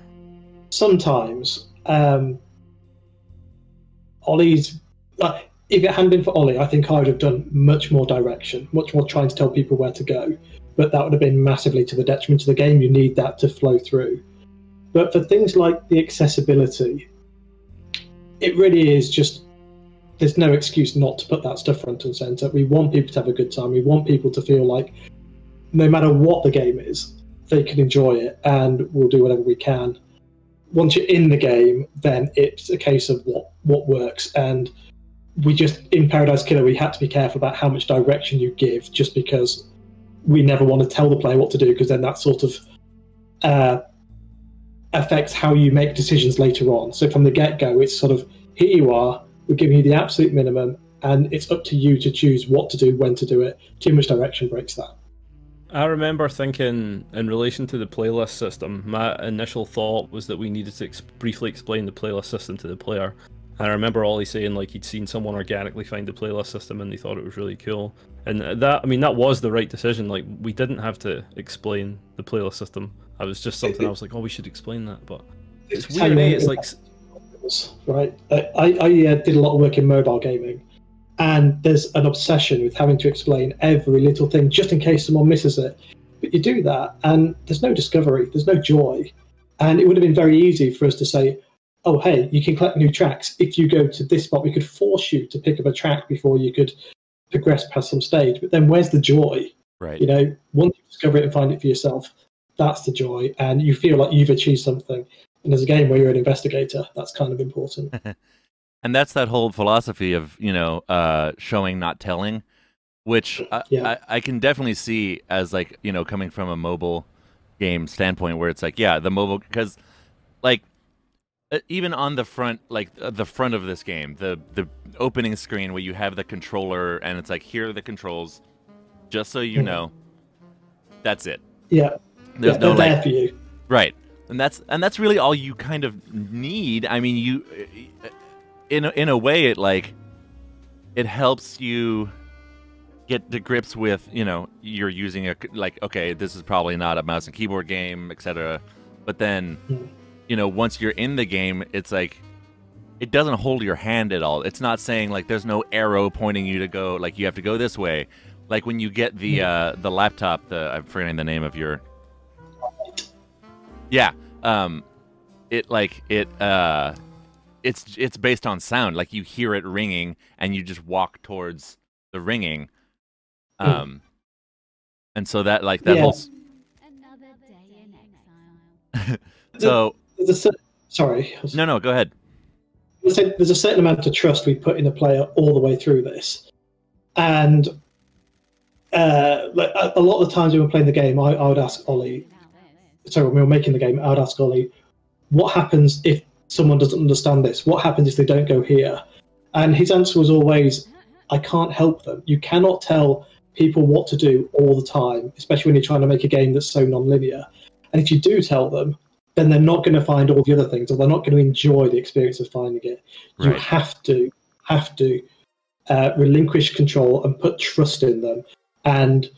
Sometimes. Ollie's if it hadn't been for Ollie, I think I would have done much more direction, much more trying to tell people where to go. But that would have been massively to the detriment of the game. You need that to flow through. But for things like the accessibility, it really is just, there's no excuse not to put that stuff front and center. We want people to have a good time. We want people to feel like no matter what the game is, they can enjoy it, and we'll do whatever we can. Once you're in the game, then it's a case of what works. And we just, in Paradise Killer, we had to be careful about how much direction you give, just because we never want to tell the player what to do, because then that sort of affects how you make decisions later on. So from the get-go, it's sort of, here you are, we're giving you the absolute minimum, and it's up to you to choose what to do, when to do it. Too much direction breaks that. I remember thinking, in relation to the playlist system, my initial thought was that we needed to briefly explain the playlist system to the player. And I remember Ollie saying like he'd seen someone organically find the playlist system and they thought it was really cool. And that was the right decision. Like, we didn't have to explain the playlist system. I was just something I was like, oh, we should explain that. But it's weird, it's like... Right. I did a lot of work in mobile gaming, and there's an obsession with having to explain every little thing just in case someone misses it. But you do that, and there's no discovery, there's no joy. And it would have been very easy for us to say, oh, hey, you can collect new tracks. If you go to this spot, we could force you to pick up a track before you could progress past some stage. But then where's the joy? Right. You know, once you discover it and find it for yourself, that's the joy, and you feel like you've achieved something. And as a game where you're an investigator, that's kind of important. And that's that whole philosophy of, showing, not telling, which Yeah. I can definitely see as, like, coming from a mobile game standpoint, where it's like, yeah, the mobile, because, like, even on the front, like the front of this game, the opening screen where you have the controller and it's like, here are the controls, just so you know, that's it. Yeah. There's no, they're like, there for you. right, and that's really all you kind of need. I mean, you, in a way, it helps you get to grips with, you're using okay, this is probably not a mouse and keyboard game, etc. But then, once you're in the game, it's like, it doesn't hold your hand at all. It's not saying, like, there's no arrow pointing you to go, like, you have to go this way. Like when you get the laptop, I'm forgetting the name of your. Yeah, it's based on sound. Like, you hear it ringing, and you just walk towards the ringing. And so that, like, that whole. Another day in exile. So. Sorry. No, go ahead. There's a certain amount of trust we put in the player all the way through this, and like a lot of the times when we were playing the game, I would ask Ollie. Sorry, when we were making the game, I would ask Ollie, what happens if someone doesn't understand this? What happens if they don't go here? And his answer was always, I can't help them. You cannot tell people what to do all the time, especially when you're trying to make a game that's so non-linear. And if you do tell them, then they're not going to find all the other things, or they're not going to enjoy the experience of finding it. You have to relinquish control and put trust in them. And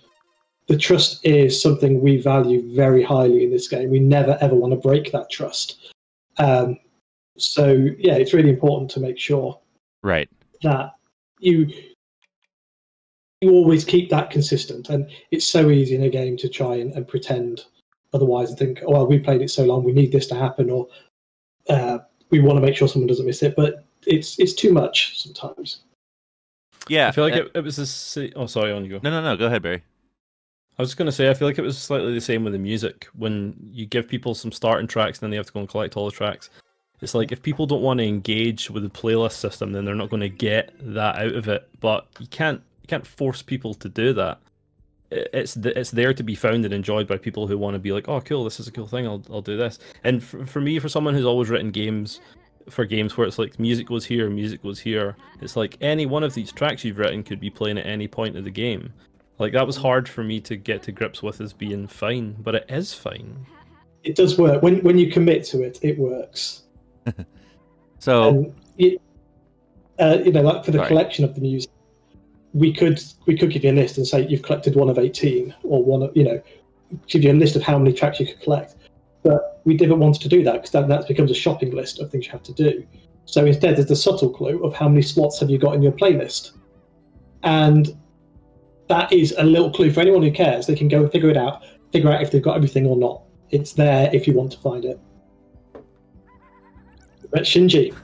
the trust is something we value very highly in this game. We never, ever want to break that trust. So, yeah, it's really important to make sure that you always keep that consistent. And it's so easy in a game to try and pretend otherwise and think, oh, well, we played it so long, we need this to happen, or we want to make sure someone doesn't miss it. But it's too much sometimes. Yeah, I feel like it was this. Oh, sorry, on you go. No, go ahead, Barry. I was just going to say, I feel like it was slightly the same with the music. When you give people some starting tracks, and then they have to go and collect all the tracks. It's like, if people don't want to engage with the playlist system, then they're not going to get that out of it. But you can't force people to do that. It's there to be found and enjoyed by people who want to be like, oh, cool, this is a cool thing, I'll do this. And for me, for someone who's always written games where it's like music goes here, it's like any one of these tracks you've written could be playing at any point of the game. Like, that was hard for me to get to grips with as being fine, but it is fine. It does work. When you commit to it, it works. So, like for the collection of the music, we could give you a list and say you've collected one of 18, or one of, give you a list of how many tracks you could collect. But we didn't want to do that, because that becomes a shopping list of things you have to do. So instead, there's the subtle clue of how many slots have you got in your playlist. And that is a little clue for anyone who cares. They can go and figure out if they've got everything or not. It's there if you want to find it. But Shinji.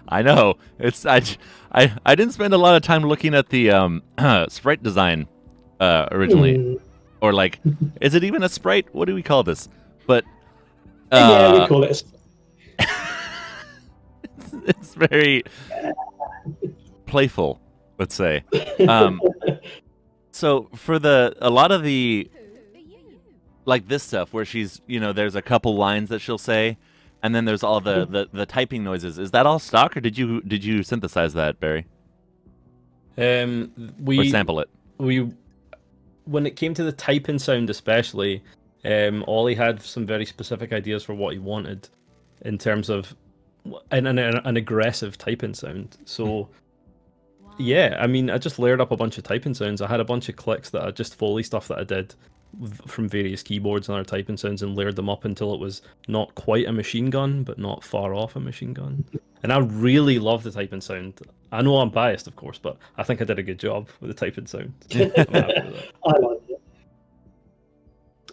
I know. I didn't spend a lot of time looking at the sprite design originally. Or, like, is it even a sprite? What do we call this? But yeah, we call it it's very playful, let's say. So for a lot of the, like, this stuff where she's, there's a couple lines that she'll say, and then there's all the typing noises. Is that all stock, or did you synthesize that, Barry? Or sample it? When it came to the typing sound, especially, Ollie had some very specific ideas for what he wanted in terms of an aggressive typing sound. So, yeah, I mean, I just layered up a bunch of typing sounds. I had a bunch of clicks that are just Foley stuff that I did from various keyboards and other typing sounds, and layered them up until it was not quite a machine gun, but not far off a machine gun. And I really love the typing sound. I know I'm biased, of course, but I think I did a good job with the typing sound. I'm happy with that. I like it.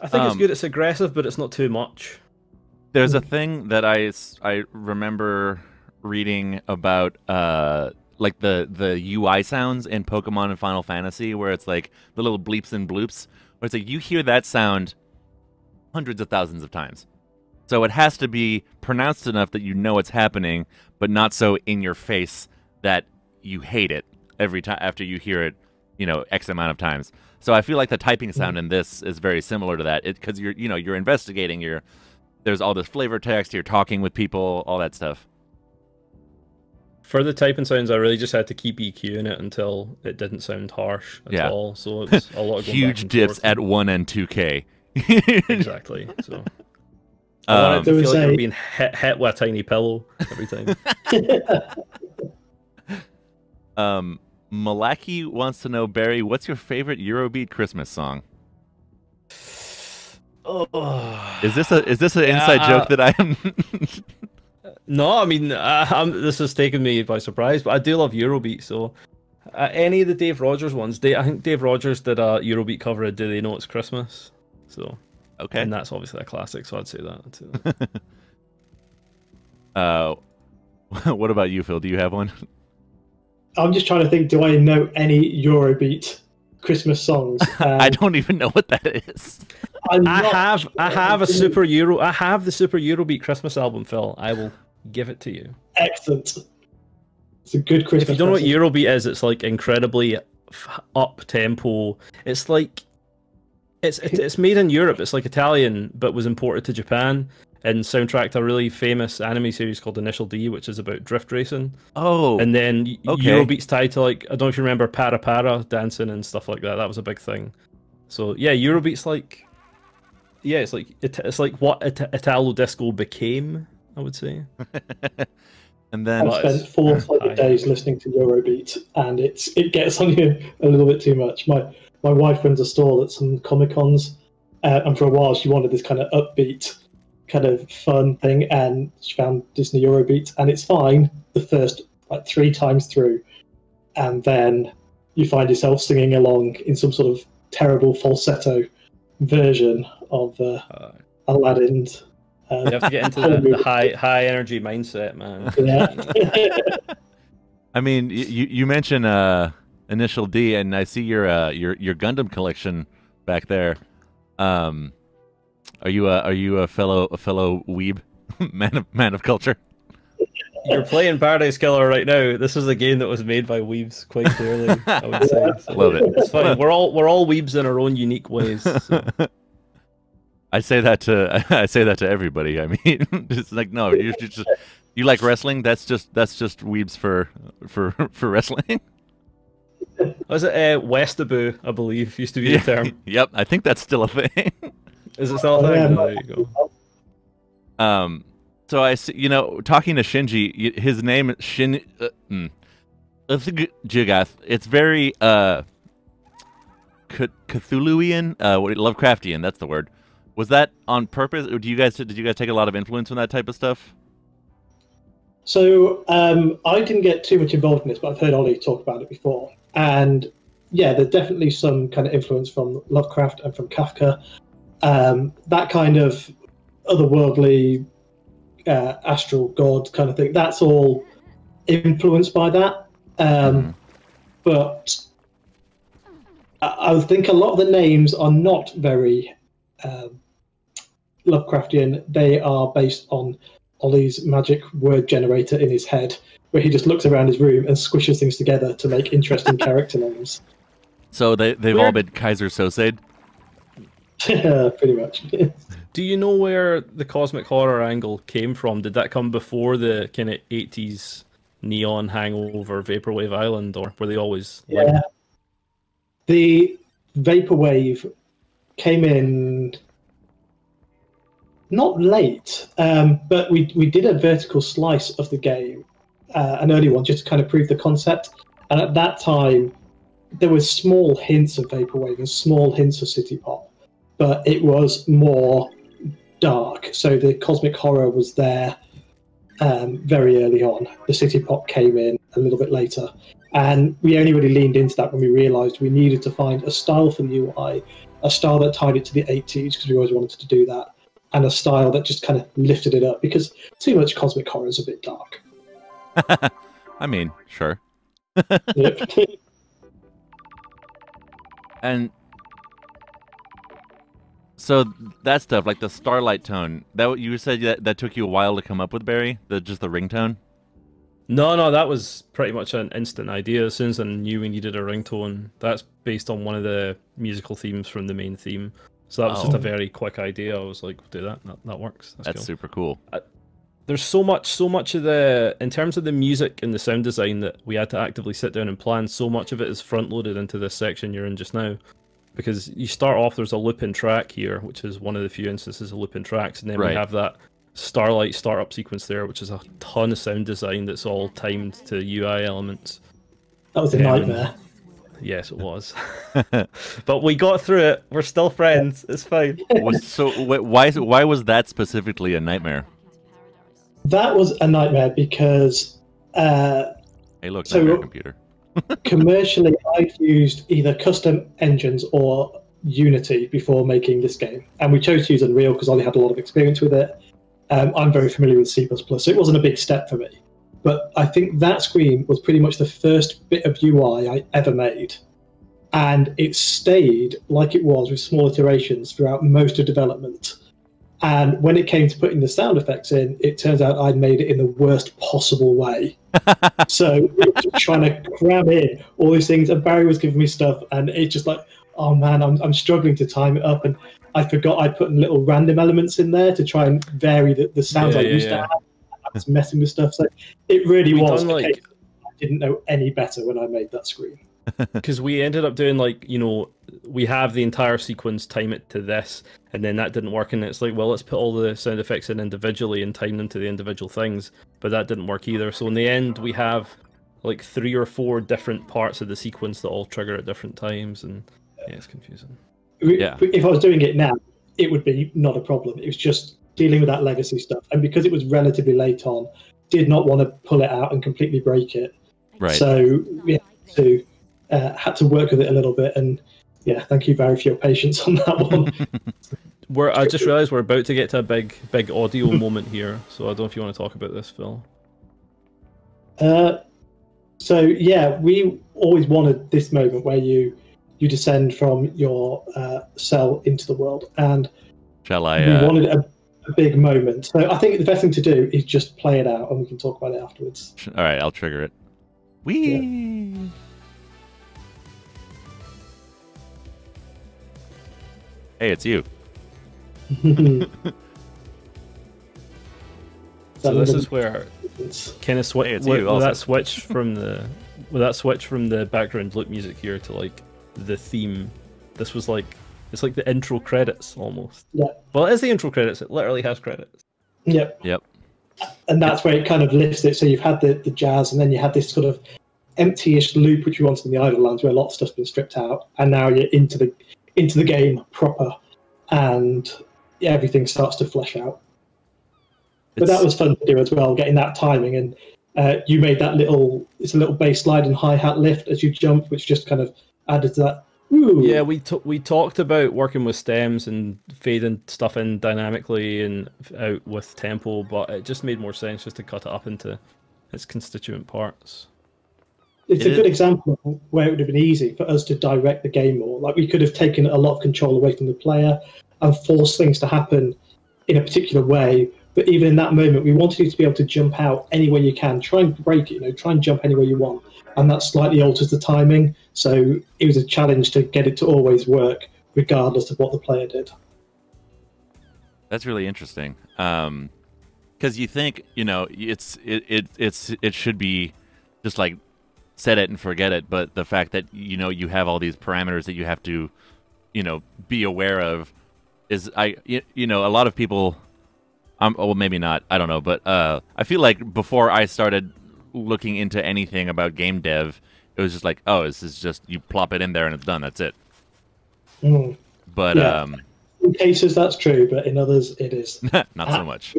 I think it's good. It's aggressive, but it's not too much. There's a thing that I remember reading about, like the UI sounds in Pokemon and Final Fantasy, where it's like the little bleeps and bloops, where it's like you hear that sound hundreds of thousands of times. So it has to be pronounced enough that you know it's happening, but not so in your face that you hate it every time after you hear it, you know, X amount of times. So I feel like the typing sound in this is very similar to that, because you're investigating, there's all this flavor text, you're talking with people, all that stuff. For the typing sounds, I really just had to keep EQing it until it didn't sound harsh at all. So it was a lot of going huge back and dips forth. at 1 and 2K. Exactly. So I wanted to feel like you're being hit with a tiny pillow every time. Malaki wants to know, Barry, what's your favorite Eurobeat Christmas song? Oh, is this an inside joke that I am? No, I mean, this has taken me by surprise, but I do love Eurobeat. So any of the Dave Rogers ones, I think Dave Rogers did a Eurobeat cover of "Do They Know It's Christmas?" So okay, and that's obviously a classic. So I'd say that. What about you, Phil? Do you have one? I'm just trying to think. Do I know any Eurobeat Christmas songs? I don't even know what that is. I have the Super Eurobeat Christmas album, Phil. I will give it to you. Excellent. It's a good Christmas. If you don't know what present. Eurobeat is, it's like incredibly up tempo. It's like it's made in Europe. It's like Italian, but was imported to Japan and soundtracked a really famous anime series called Initial D, which is about drift racing. Oh, and then okay. Eurobeat's tied to, like, I don't know if you remember Para Para dancing and stuff like that. That was a big thing. So yeah, Eurobeat's like, yeah, it's like what Italo disco became, I would say. And then I've spent 4 solid days listening to Eurobeat, and it gets on you a little bit too much. My wife runs a stall at some Comic-Cons, and for a while she wanted this kind of upbeat, kind of fun thing, and she found Disney Eurobeat, and it's fine the first 3 times through, and then you find yourself singing along in some sort of terrible falsetto version of Aladdin's. You have to get into the high energy mindset, man. Yeah. I mean, you mentioned Initial D, and I see your Gundam collection back there. Are you a fellow weeb man of culture? You're playing Paradise Killer right now. This is a game that was made by weebs, quite clearly, I would say. So love it. It's funny. We're all weebs in our own unique ways. So. I say that to everybody. I mean, it's like, no, you like wrestling. That's just weebs for wrestling. Was it Westaboo? I believe used to be the term. Yep, I think that's still a thing. Is it still a thing? There you go. So I see, talking to Shinji, his name is Shin. Jigath. It's very Cthulhuian, Lovecraftian. That's the word. Was that on purpose, or did you guys take a lot of influence from that type of stuff? So I didn't get too much involved in this, but I've heard Ollie talk about it before, and yeah, there's definitely some kind of influence from Lovecraft and from Kafka. That kind of otherworldly, astral god kind of thing. That's all influenced by that. But I think a lot of the names are not very Lovecraftian. They are based on Ollie's magic word generator in his head, where he just looks around his room and squishes things together to make interesting character names. So they've all been Kaiser Sosade? Pretty much. Do you know where the cosmic horror angle came from? Did that come before the kind of 80s neon hangover Vaporwave Island, or were they always like... Yeah. The Vaporwave came in not late, but we did a vertical slice of the game, an early one, just to kind of prove the concept. And at that time, there were small hints of Vaporwave and small hints of City Pop, but it was more dark. So the cosmic horror was there very early on. The City Pop came in a little bit later. And we only really leaned into that when we realised we needed to find a style for the UI, a style that tied it to the 80s, because we always wanted to do that, and a style that just kind of lifted it up, because too much cosmic horror is a bit dark. I mean, sure. Yep. And so that stuff, like the starlight tone, that you said that took you a while to come up with, Barry? Just the ringtone? No, that was pretty much an instant idea. As soon as I knew we needed a ringtone, that's based on one of the musical themes from the main theme. So that was just a very quick idea. I was like, do that. That works. That's cool. super cool. There's so much of the, in terms of the music and the sound design, that we had to actively sit down and plan. So much of it is front loaded into this section you're in just now. Because you start off, there's a looping track here, which is one of the few instances of looping tracks, and then we have that Starlight startup sequence there, which is a ton of sound design that's all timed to UI elements. That was a nightmare. Yes, it was. But we got through it. We're still friends. It's fine. So why was that specifically a nightmare? That was a nightmare because... hey, look, nightmare computer. Commercially, I've used either custom engines or Unity before making this game. And we chose to use Unreal because I had a lot of experience with it. I'm very familiar with C++, so it wasn't a big step for me. But I think that screen was pretty much the first bit of UI I ever made. And it stayed like it was with small iterations throughout most of development. And when it came to putting the sound effects in, it turns out I'd made it in the worst possible way. So we were just trying to cram in all these things, and Barry was giving me stuff, and it's just like, oh man, I'm struggling to time it up. And I forgot I'd put in little random elements in there to try and vary the sounds I used to have. I was messing with stuff. So it really was. I didn't know any better when I made that screen. Because we ended up doing, like, you know, we have the entire sequence, time it to this, and then that didn't work, and it's like, well, let's put all the sound effects in individually and time them to the individual things, but that didn't work either. So in the end, we have like 3 or 4 different parts of the sequence that all trigger at different times, and yeah, it's confusing. Yeah. If I was doing it now, it would be not a problem. It was just dealing with that legacy stuff, and because it was relatively late on, did not want to pull it out and completely break it. Right. So we had to work with it a little bit, and yeah, thank you, Barry, for your patience on that one. I just realised we're about to get to a big audio moment here, so I don't know if you want to talk about this, Phil. So yeah, we always wanted this moment where you descend from your cell into the world, and we wanted a big moment. So I think the best thing to do is just play it out, and we can talk about it afterwards. All right, I'll trigger it. Whee! Yeah. Hey, it's you. So this is where kind of that switch from the background loop music here to like the theme. This was like, it's like the intro credits almost. Yeah. Well, it is the intro credits. It literally has credits. Yep. And that's where it kind of lifts it. So you've had the jazz, and then you had this sort of empty-ish loop which you wanted in the Idle Lands, where a lot of stuff's been stripped out, and now you're into the game proper, and everything starts to flesh out. But that was fun to do as well, getting that timing, and you made that little bass slide and hi-hat lift as you jump, which just kind of added to that. Ooh. Yeah, we talked about working with stems and fading stuff in dynamically and out with tempo, but it just made more sense just to cut it up into its constituent parts. It's a good example of where it would have been easy for us to direct the game more. Like, we could have taken a lot of control away from the player and forced things to happen in a particular way. But even in that moment, we wanted you to be able to jump out any way you can. Try and break it, try and jump anywhere you want. And that slightly alters the timing. So it was a challenge to get it to always work, regardless of what the player did. That's really interesting. Because you think, it should be just like set it and forget it. But the fact that, you have all these parameters that you have to, be aware of is, a lot of people... well, maybe not. I don't know. But I feel like before I started looking into anything about game dev, it was just like, oh, this is just, you plop it in there and it's done. That's it. Mm. But in cases that's true, but in others it is not so much.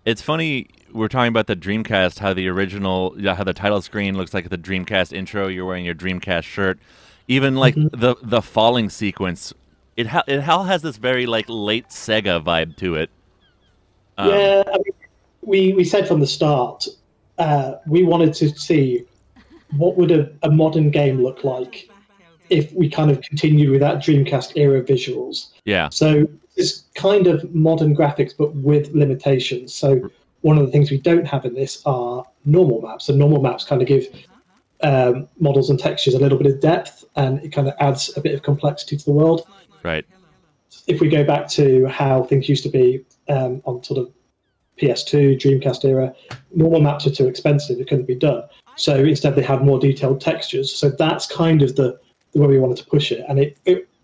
It's funny, we're talking about the Dreamcast, how the title screen looks like the Dreamcast intro. You're wearing your Dreamcast shirt. Even like the falling sequence, it has this very like late Sega vibe to it. Yeah, I mean, we said from the start, we wanted to see what would a modern game look like if we kind of continued with that Dreamcast era visuals? Yeah. So it's kind of modern graphics, but with limitations. So one of the things we don't have in this are normal maps. So normal maps kind of give models and textures a little bit of depth, and it kind of adds a bit of complexity to the world. Right. If we go back to how things used to be on sort of PS2, Dreamcast era, normal maps are too expensive. It couldn't be done. So instead they had more detailed textures. So that's kind of the way we wanted to push it. And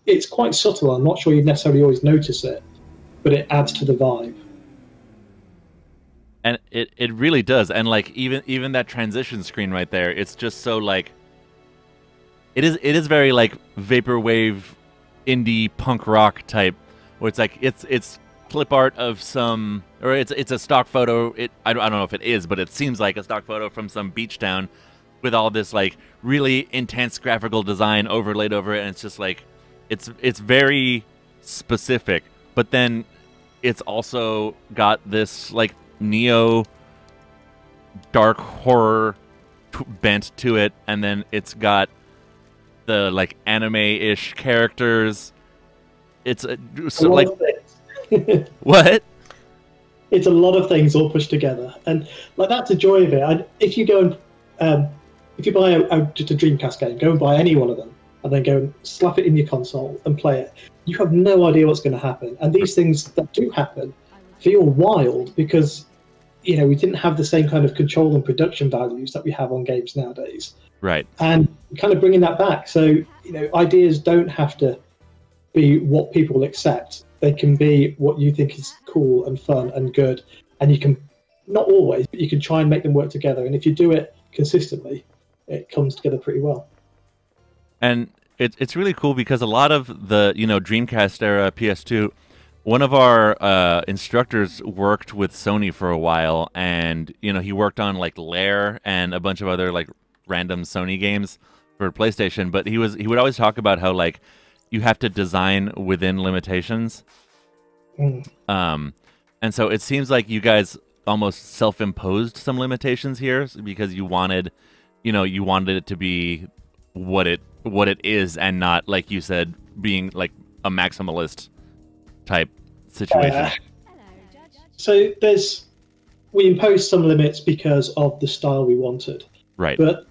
it's quite subtle. I'm not sure you'd necessarily always notice it, but it adds to the vibe. And it really does. And like even that transition screen right there, it's just so like it is very like vaporwave indie punk rock type, where it's like it's clip art of some, or it's a stock photo. I don't know if it is, but it seems like a stock photo from some beach town with all this like really intense graphical design overlaid over it, and it's just like it's very specific, but then it's also got this like neo dark horror bent to it, and then it's got the like anime-ish characters. It's so like what? It's a lot of things all pushed together, and like that's the joy of it. If you go and if you buy just a Dreamcast game, go and buy any one of them, and then go and slap it in your console and play it. You have no idea what's going to happen, and these things that do happen feel wild because we didn't have the same kind of control and production values that we have on games nowadays. Right. And kind of bringing that back. So ideas don't have to be what people accept. They can be what you think is cool and fun and good, and you can, not always, but you can try and make them work together. And if you do it consistently, it comes together pretty well. And it's really cool because a lot of the Dreamcast era PS2, one of our instructors worked with Sony for a while, and he worked on like Lair and a bunch of other like random Sony games for PlayStation. But he would always talk about how like you have to design within limitations. And so it seems like you guys almost self-imposed some limitations here because you wanted it to be what it is, and not, like you said, being like a maximalist type situation. So we imposed some limits because of the style we wanted. Right. But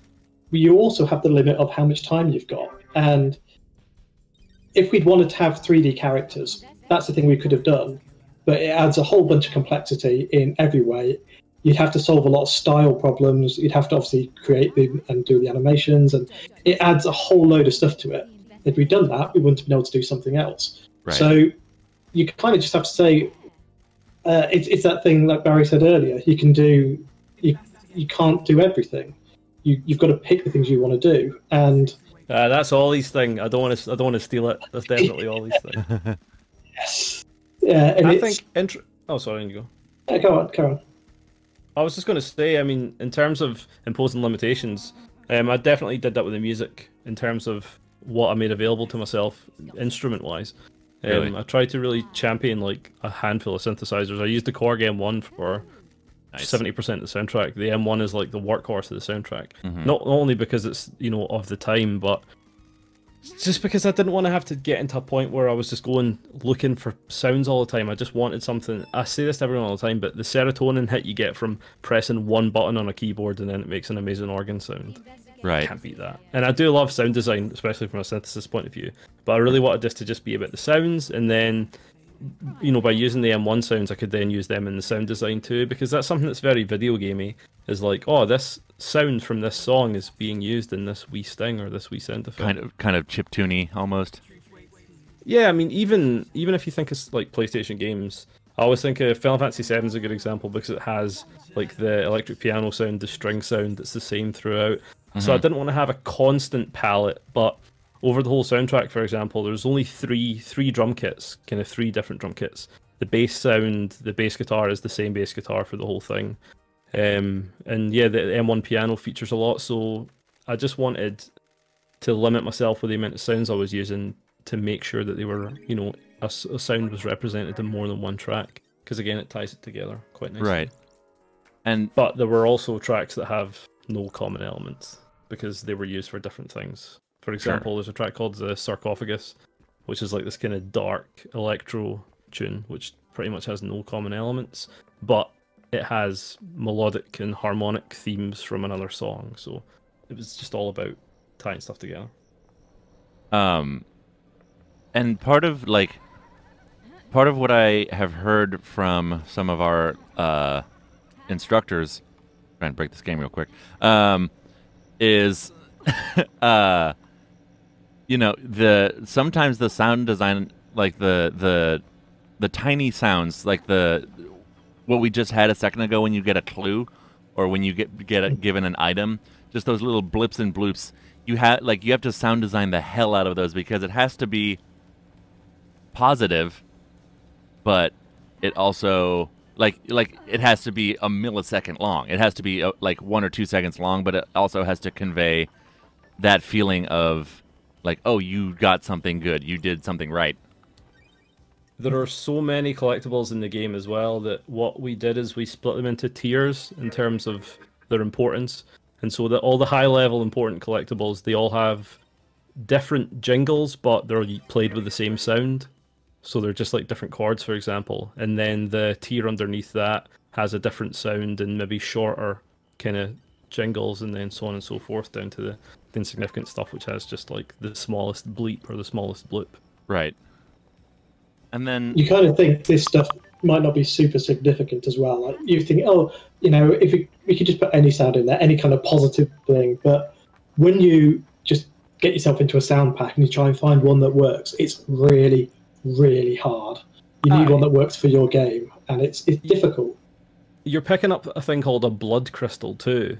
you also have the limit of how much time you've got. And if we'd wanted to have 3D characters, that's the thing we could have done. But it adds a whole bunch of complexity in every way. You'd have to solve a lot of style problems. You'd have to obviously create them and do the animations. And it adds a whole load of stuff to it. If we'd done that, we wouldn't have been able to do something else. Right. So you kind of just have to say, it's that thing like Barry said earlier. You can't do everything. You've got to pick the things you want to do, and that's Ollie's thing. I don't want to steal it. That's definitely Ollie's thing. Yes. Yeah, and I think. Oh, sorry, you go. Go on. I was just going to say, I mean, in terms of imposing limitations, I definitely did that with the music in terms of what I made available to myself, instrument-wise. Really? I tried to really champion like a handful of synthesizers. I used the Korg M1 for 70% of the soundtrack. The M1 is like the workhorse of the soundtrack. Not only because it's of the time, but just because I didn't want to have to get into a point where I was just going looking for sounds all the time. I just wanted something. I say this to everyone all the time, but the serotonin hit you get from pressing one button on a keyboard and then it makes an amazing organ sound. Right. Can't beat that. And I do love sound design, especially from a synthesis point of view. But I really wanted this to just be about the sounds, and then by using the M1 sounds, I could then use them in the sound design too, because that's something that's very video gamey. Is like, oh, this sound from this song is being used in this wee sting or this wee sound effect. Kind of chiptune-y almost. Yeah, I mean, even if you think it's like PlayStation games, I always think Final Fantasy VII is a good example because it has like the electric piano sound, the string sound that's the same throughout. So I didn't want to have a constant palette, but over the whole soundtrack, for example, there's only three drum kits, kind of 3 different drum kits. The bass sound, the bass guitar is the same bass guitar for the whole thing. And yeah, the M1 piano features a lot, so I just wanted to limit myself with the amount of sounds I was using to make sure that they were, a sound was represented in more than one track, because again, it ties it together quite nicely. Right. But there were also tracks that have no common elements. because they were used for different things. For example, there's a track called the Sarcophagus, which is like this kind of dark electro tune, which pretty much has no common elements, but it has melodic and harmonic themes from another song. So it was just all about tying stuff together. And part of what I have heard from some of our instructors, trying to break this game real quick, is sometimes the sound design, like the tiny sounds, like what we just had a second ago when you get a clue or when you get given an item, just those little blips and bloops. You have to sound design the hell out of those because it has to be positive, but it also it has to be a millisecond long. It has to be like 1 or 2 seconds long, but it also has to convey that feeling of like, oh, you got something good, you did something right. There are so many collectibles in the game as well that what we did is we split them into tiers in terms of their importance. And so that all the high-level important collectibles, they all have different jingles, but they're played with the same sound. So they're just like different chords, for example. And then the tier underneath that has a different sound and maybe shorter kind of jingles, and then so on and so forth, down to the insignificant stuff, which has just like the smallest bleep or the smallest bloop. Right. And then you kind of think this stuff might not be super significant as well. Like you think, oh, if we could just put any sound in there, any kind of positive thing. But when you just get yourself into a sound pack and you try and find one that works, it's really, really hard. You need one that works for your game, and it's difficult. You're picking up a thing called a blood crystal too.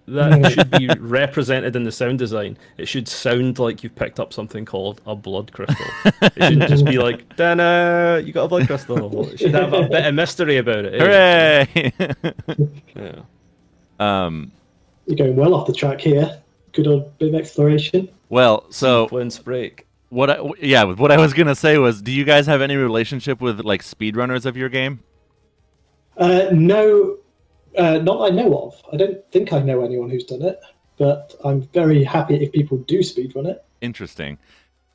That should be represented in the sound design. It should sound like you've picked up something called a blood crystal. It shouldn't just be like, "Dana, you got a blood crystal." It should have a bit of mystery about it. Hooray! Yeah. You're going well off the track here. Good old bit of exploration. Well, so Sequence break. what I was gonna say was, do you guys have any relationship with like speedrunners of your game? No. Not that I know of. I don't think I know anyone who's done it, but I'm very happy if people do speedrun it. Interesting.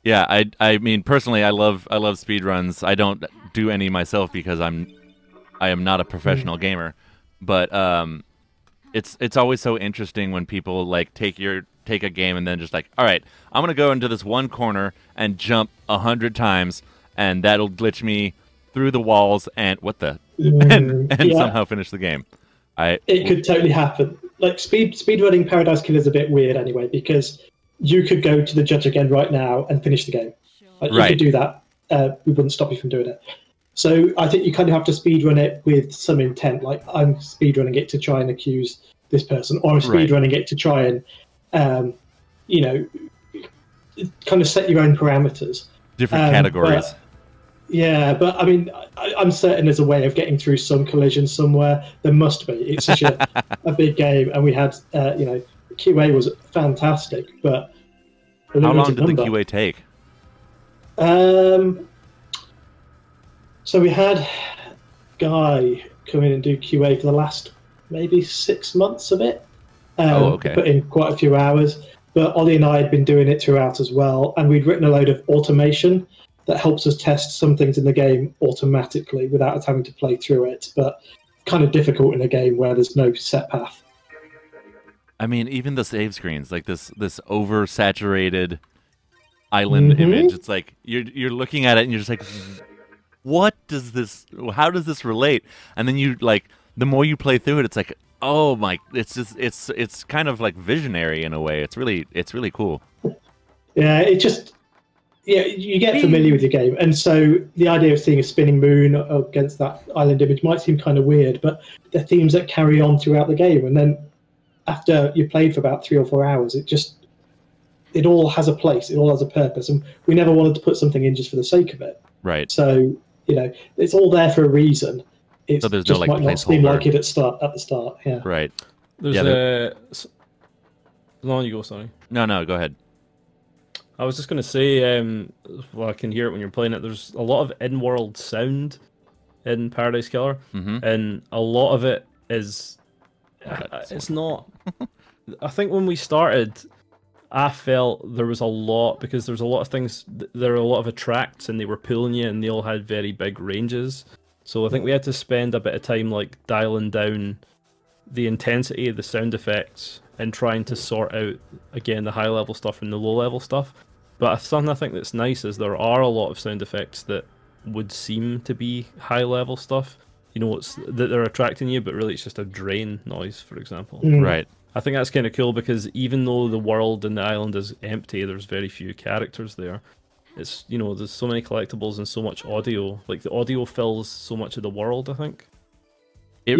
Yeah, I mean personally, I love speedruns. I don't do any myself because I am not a professional gamer, but it's always so interesting when people like take a game and then just like, all right, I'm gonna go into this one corner and jump 100 times, and that'll glitch me through the walls and somehow finish the game. It could totally happen. Like speedrunning Paradise Killer is a bit weird anyway, because you could go to the judge again right now and finish the game. Like, you could do that. We wouldn't stop you from doing it. So I think you kind of have to speedrun it with some intent. Like, I'm speedrunning it to try and accuse this person, or I'm speedrunning it to try and, kind of set your own parameters. Different categories. But I mean, I'm certain there's a way of getting through some collision somewhere. There must be. It's such a big game, and we had, QA was fantastic, but how long did the QA take? So we had a guy come in and do QA for the last maybe 6 months of it. Put in quite a few hours, but Ollie and I had been doing it throughout as well, and we'd written a load of automation that helps us test some things in the game automatically without us having to play through it, but kind of difficult in a game where there's no set path. I mean, even the save screens, like this oversaturated island image, it's like you're looking at it and you're just like, how does this relate? And then you like, the more you play through it, it's like, oh my, it's kind of like visionary in a way. It's really cool. Yeah, you get familiar with the game, and so the idea of seeing a spinning moon against that island image might seem kind of weird, but they're themes that carry on throughout the game, and then after you played for about 3 or 4 hours, it all has a place, it all has a purpose, and we never wanted to put something in just for the sake of it. Right. So, it's all there for a reason. It so there's just no, like, might not seem like it at the start. Yeah. Right. There's on you go, sorry. No, go ahead. I was just going to say, I can hear it when you're playing it, there's a lot of in-world sound in Paradise Killer, and a lot of it is, it's not I think when we started, I felt there was a lot, because there's a lot of things, there are a lot of attracts and they were pulling you and they all had very big ranges. So I think we had to spend a bit of time like dialing down the intensity of the sound effects and trying to sort out, again, the high level stuff from the low level stuff. But something I think that's nice is there are a lot of sound effects that would seem to be high level stuff. You know, it's that they're attracting you, but really it's just a drain noise, for example. Right. I think that's kind of cool because even though the world and the island is empty, there's very few characters there. It's, you know, there's so many collectibles and so much audio. Like, the audio fills so much of the world, I think. We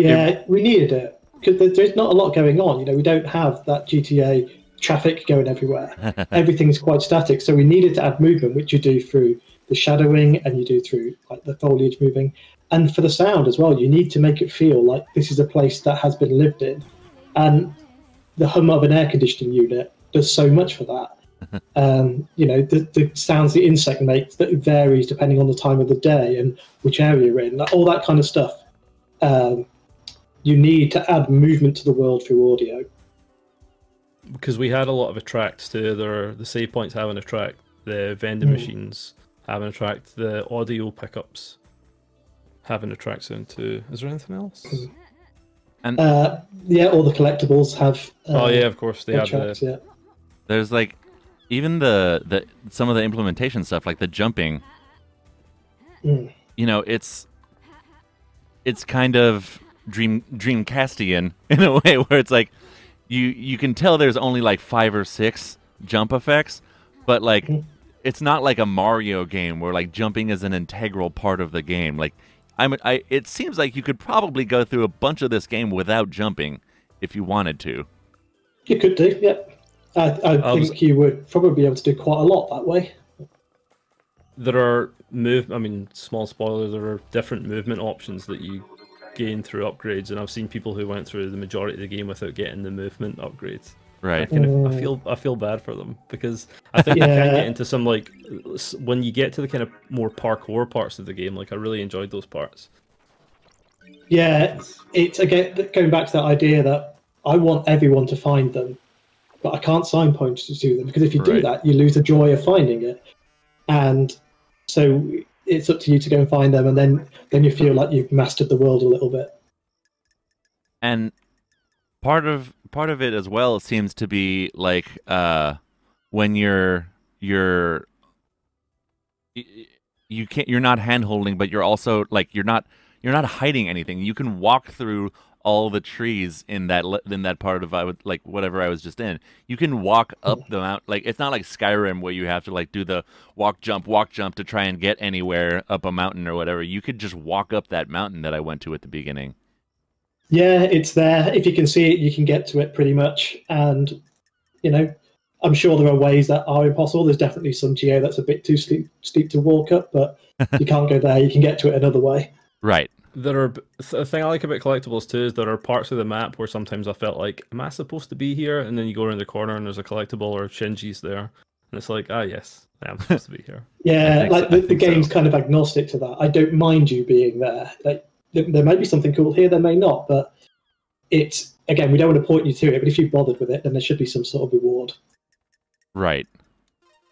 needed it because there's not a lot going on. You know, we don't have that GTA traffic going everywhere. Everything's quite static, so we needed to add movement, which you do through the shadowing and you do through like the foliage moving, and for the sound as well. You need to make it feel like this is a place that has been lived in, and the hum of an air conditioning unit does so much for that. You know, the sounds the insect makes that varies depending on the time of the day and which area you're in, like, all that kind of stuff. You need to add movement to the world through audio. Because we had a lot of attracts too. The save points have an attract, the vending machines have an attract, the audio pickups have an attract sound too. Is there anything else? And all the collectibles have. Oh yeah, of course they have attracts, the. Yeah. there's like even the some of the implementation stuff, like the jumping. You know, it's kind of Dreamcastian in a way where it's like you can tell there's only like 5 or 6 jump effects, but like it's not like a Mario game where like jumping is an integral part of the game. Like it seems like you could probably go through a bunch of this game without jumping if you wanted to. You could do, yeah. I think you would probably be able to do quite a lot that way. There are small spoiler, there are different movement options that you gain through upgrades, and I've seen people who went through the majority of the game without getting the movement upgrades. Right. I feel bad for them because I think you can get into some, like, when you get to the kind of more parkour parts of the game, like I really enjoyed those parts. Yeah, it's again going back to that idea that I want everyone to find them, but I can't signpoint to them, because if you do that, you lose the joy of finding it. And so it's up to you to go and find them, and then you feel like you've mastered the world a little bit. And part of it as well seems to be like when you're not hand holding, but you're also like you're not hiding anything. You can walk through all the trees in that part of whatever I was just in. You can walk up the mountain. Like, it's not like Skyrim where you have to like do the walk jump to try and get anywhere up a mountain or whatever. You could just walk up that mountain that I went to at the beginning. Yeah, it's there. If you can see it, you can get to it pretty much. And, you know, I'm sure there are ways that are impossible. There's definitely some geo that's a bit too steep to walk up, but you can't go there. You can get to it another way. Right. The thing I like about Collectibles too is there are parts of the map where sometimes I felt like, am I supposed to be here? And then you go around the corner and there's a collectible or Shinji's there. And it's like, yes, I am supposed to be here. Yeah, like the game's kind of agnostic to that. I don't mind you being there. Like, there may be something cool here, there may not, but it's, again, we don't want to point you to it, but if you've bothered with it, then there should be some sort of reward. Right.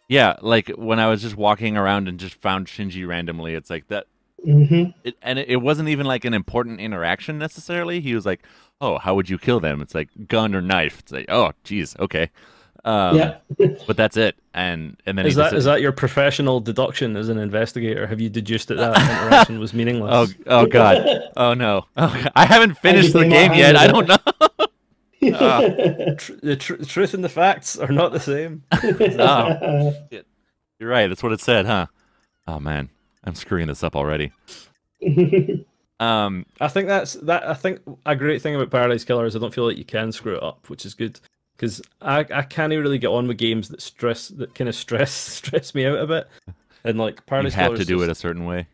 Yeah, like when I was just walking around and just found Shinji randomly, it's like that. It wasn't even like an important interaction necessarily. He was like, "Oh, how would you kill them?" It's like gun or knife. It's like, "Oh, geez, okay." Yeah, but that's it. And then is that your professional deduction as an investigator? Have you deduced that interaction was meaningless? Oh God! Oh no! Oh, I haven't finished the game yet. I don't know. The truth and the facts are not the same. You're right. That's what it said, huh? Oh man. I'm screwing this up already. I think I think a great thing about Paradise Killer is I don't feel like you can screw it up, which is good, because I can't really get on with games that kind of stress me out a bit. And like Paradise Killer, you have to do it a certain way.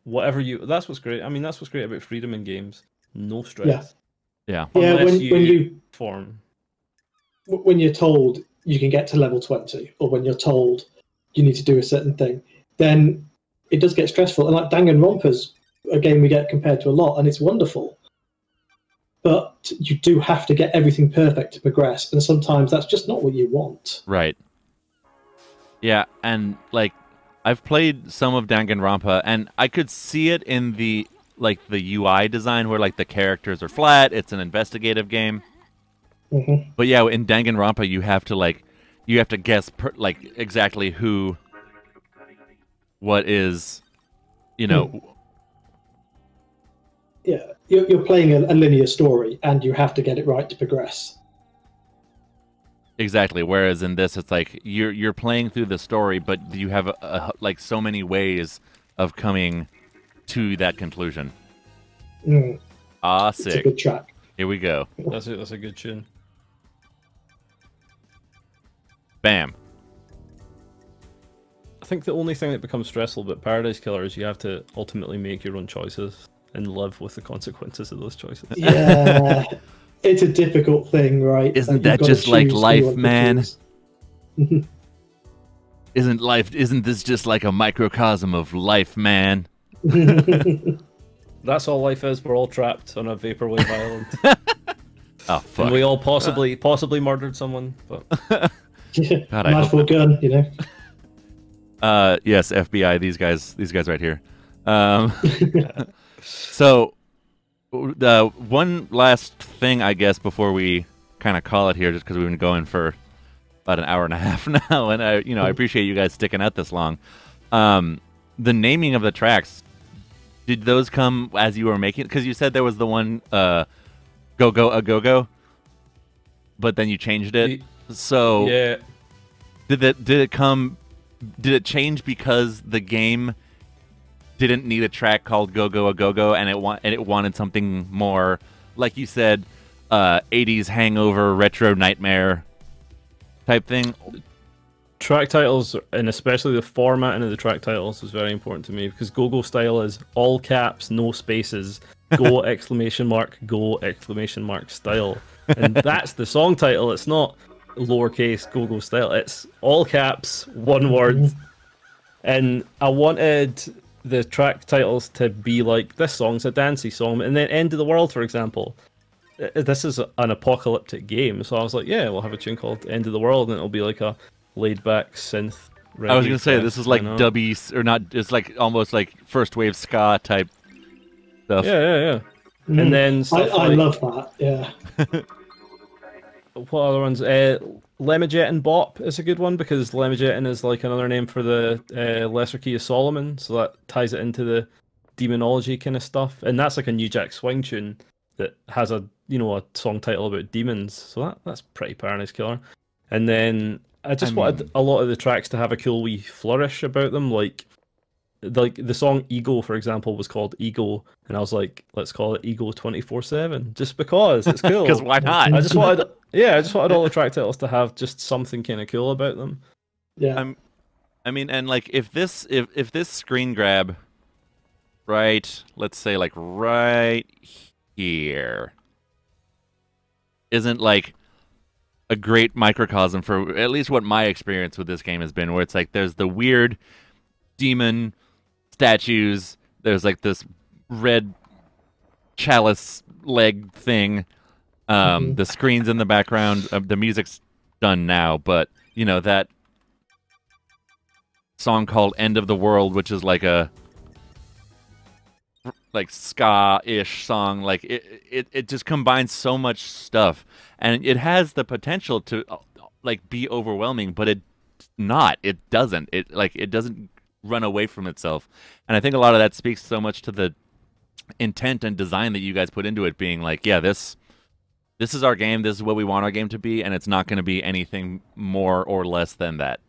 That's what's great. I mean, that's what's great about freedom in games. No stress. Yeah. When you're told you can get to level 20, or when you're told you need to do a certain thing, then it does get stressful. And like Danganronpa's a game we get compared to a lot, and it's wonderful. but you do have to get everything perfect to progress, and sometimes that's just not what you want. Right. Yeah, and like I've played some of Danganronpa, and I could see it in the UI design where like the characters are flat. It's an investigative game. Mm-hmm. But yeah, in Danganronpa, you have to guess exactly what is, Yeah, you're playing a linear story, and you have to get it right to progress. Exactly. Whereas in this, it's like you're playing through the story, but you have like so many ways of coming to that conclusion. Mm. Sick. It's a good track. Here we go. That's it. That's a good tune. Bam. I think the only thing that becomes stressful about Paradise Killer is you have to ultimately make your own choices and live with the consequences of those choices. Yeah, it's a difficult thing, right? Isn't that just like life, man? Isn't this just like a microcosm of life, man? That's all life is. We're all trapped on a vaporwave island. Oh fuck! And we all possibly murdered someone, but God, knife or gun, Yes, FBI. These guys right here. So, the one last thing, I guess, before we kind of call it here, just because we've been going for about an hour and a half now, and I appreciate you guys sticking out this long. The naming of the tracks, did those come as you were making? Because you said there was the one "Go Go A Go Go," but then you changed it. So yeah, did it change because the game didn't need a track called "Go Go A Go Go" and it wanted something more, like you said, 80s hangover, retro nightmare type thing? Track titles, and especially the formatting of the track titles, is very important to me, because Go-Go style is all caps, no spaces, go ! Go ! Style. And that's the song title. It's not lowercase Go-Go style. It's all caps, one word. And I wanted the track titles to be like, this song's a dancey song, and then End of the World, for example. This is an apocalyptic game, so I was like, yeah, we'll have a tune called End of the World, and it'll be like a laid-back synth. I was gonna say, this is like dubby, or not? It's like almost like first wave ska type stuff. Yeah. And then I love that. Yeah. What other ones? Lemageddon Bop is a good one, because Lemageddon is like another name for the Lesser Key of Solomon, so that ties it into the demonology kind of stuff. And that's like a New Jack Swing tune that has a song title about demons, so that's pretty Paradise Killer. And then I wanted a lot of the tracks to have a cool wee flourish about them, like the song Ego, for example, was called Ego, and I was like, let's call it Ego 24/7, just because it's cool. Because why not? I just wanted all the track titles to have just something kind of cool about them. Yeah. I mean, and like if this screen grab, right, let's say like right here, isn't like a great microcosm for at least what my experience with this game has been, where it's like there's the weird demon statues, there's like this red chalice leg thing, the screens in the background, the music's done now, but that song called End of the World, which is like a ska-ish song, like it just combines so much stuff, and it has the potential to like be overwhelming, but it doesn't run away from itself. And I think a lot of that speaks so much to the intent and design that you guys put into it, being like, yeah, this is our game, this is what we want our game to be, and it's not going to be anything more or less than that.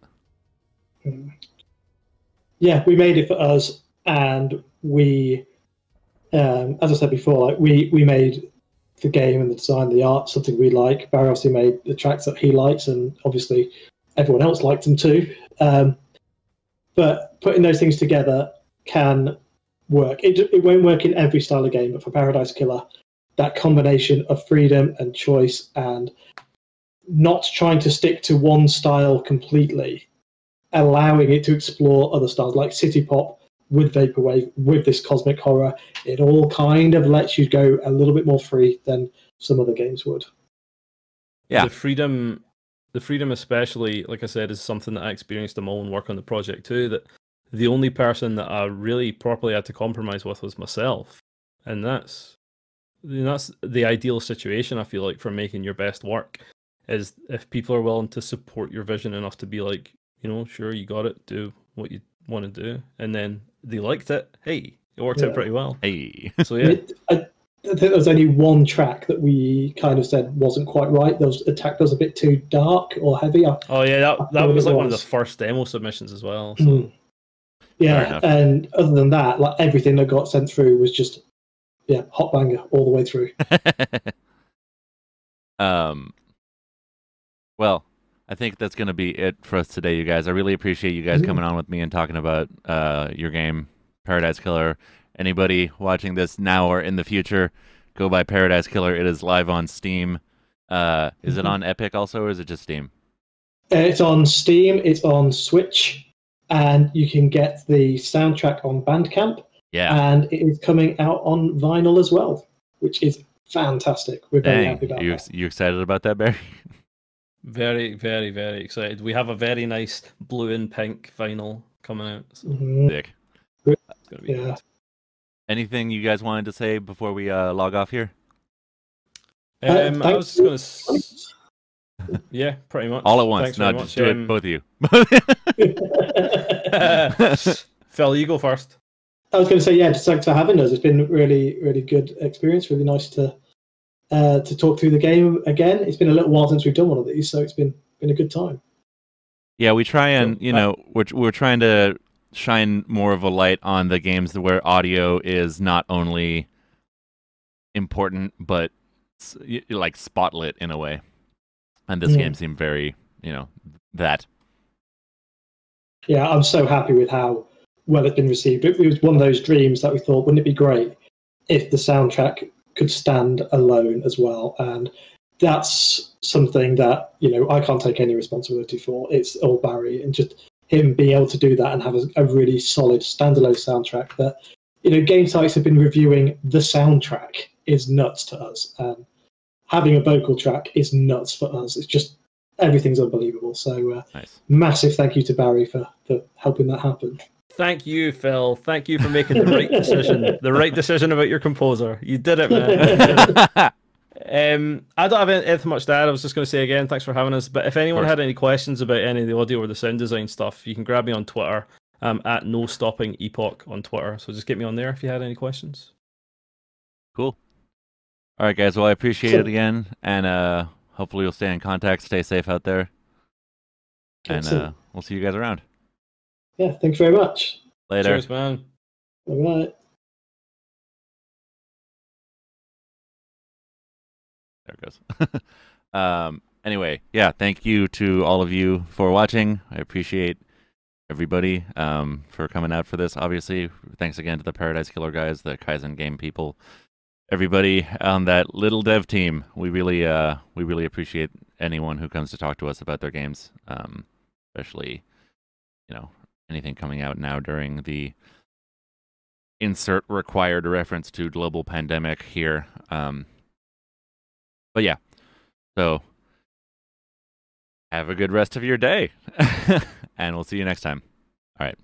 Yeah, we made it for us, and we as I said before, like we made the game and the design, the art, something we like. Barry obviously made the tracks that he likes, and obviously everyone else liked them too. But putting those things together can work. It won't work in every style of game, but for Paradise Killer, that combination of freedom and choice and not trying to stick to one style completely, allowing it to explore other styles like city pop, with vaporwave, with this cosmic horror, it all kind of lets you go a little bit more free than some other games would. Yeah. The freedom especially, like I said, is something that I experienced in my own work on the project too, that the only person that I really properly had to compromise with was myself. And that's the ideal situation, I feel like, for making your best work, is if people are willing to support your vision enough to be like, sure, you got it, do what you want to do. And then they liked it. Hey, it worked out pretty well. Hey. So yeah. I think there was only one track that we kind of said wasn't quite right. The track was a bit too dark or heavy. Oh yeah, that was like one of the first demo submissions as well. So. Yeah, and other than that, like everything that got sent through was just hot banger all the way through. Well, I think that's going to be it for us today, you guys. I really appreciate you guys coming on with me and talking about your game, Paradise Killer. Anybody watching this now or in the future, go buy Paradise Killer. It is live on Steam. Is it on Epic also, or is it just Steam? It's on Steam. It's on Switch. And you can get the soundtrack on Bandcamp. Yeah. And it is coming out on vinyl as well, which is fantastic. We're very happy about that. You excited about that, Barry? Very, very, very excited. We have a very nice blue and pink vinyl coming out. So. Sick. It's gonna be good. Anything you guys wanted to say before we log off here? I was just going to... Yeah, pretty much. All at once. Thanks No, just do it, both of you. Phil, you go first. I was going to say, just thanks for having us. It's been a really, really good experience. Really nice to talk through the game again. It's been a little while since we've done one of these, so it's been a good time. Yeah, we try and, we're trying to shine more of a light on the games where audio is not only important, but like spotlit in a way. And this game seemed very, that. Yeah, I'm so happy with how well it's been received. It was one of those dreams that we thought, wouldn't it be great if the soundtrack could stand alone as well? And that's something that, I can't take any responsibility for. It's all Barry, and just him being able to do that and have a really solid standalone soundtrack that, game sites have been reviewing the soundtrack is nuts to us. Having a vocal track is nuts for us. It's just, everything's unbelievable. So nice. Massive thank you to Barry for helping that happen. Thank you, Phil. Thank you for making the right decision. The right decision about your composer. You did it, man. I don't have anything much to add. I was just going to say again, thanks for having us. But if anyone had any questions about any of the audio or the sound design stuff, you can grab me on Twitter. At No Stopping Epoch on Twitter. So just get me on there if you had any questions. Cool. All right, guys. Well, I appreciate it again, and hopefully you'll stay in contact. Stay safe out there, and we'll see you guys around. Yeah, thanks very much. Later. Cheers, man. Bye-bye. There it goes. Anyway, yeah, thank you to all of you for watching. I appreciate everybody for coming out for this. Obviously, thanks again to the Paradise Killer guys, the Kaizen Game people, everybody on that little dev team. We really appreciate anyone who comes to talk to us about their games, especially anything coming out now during the insert required reference to global pandemic here. But yeah, so have a good rest of your day, and we'll see you next time. All right.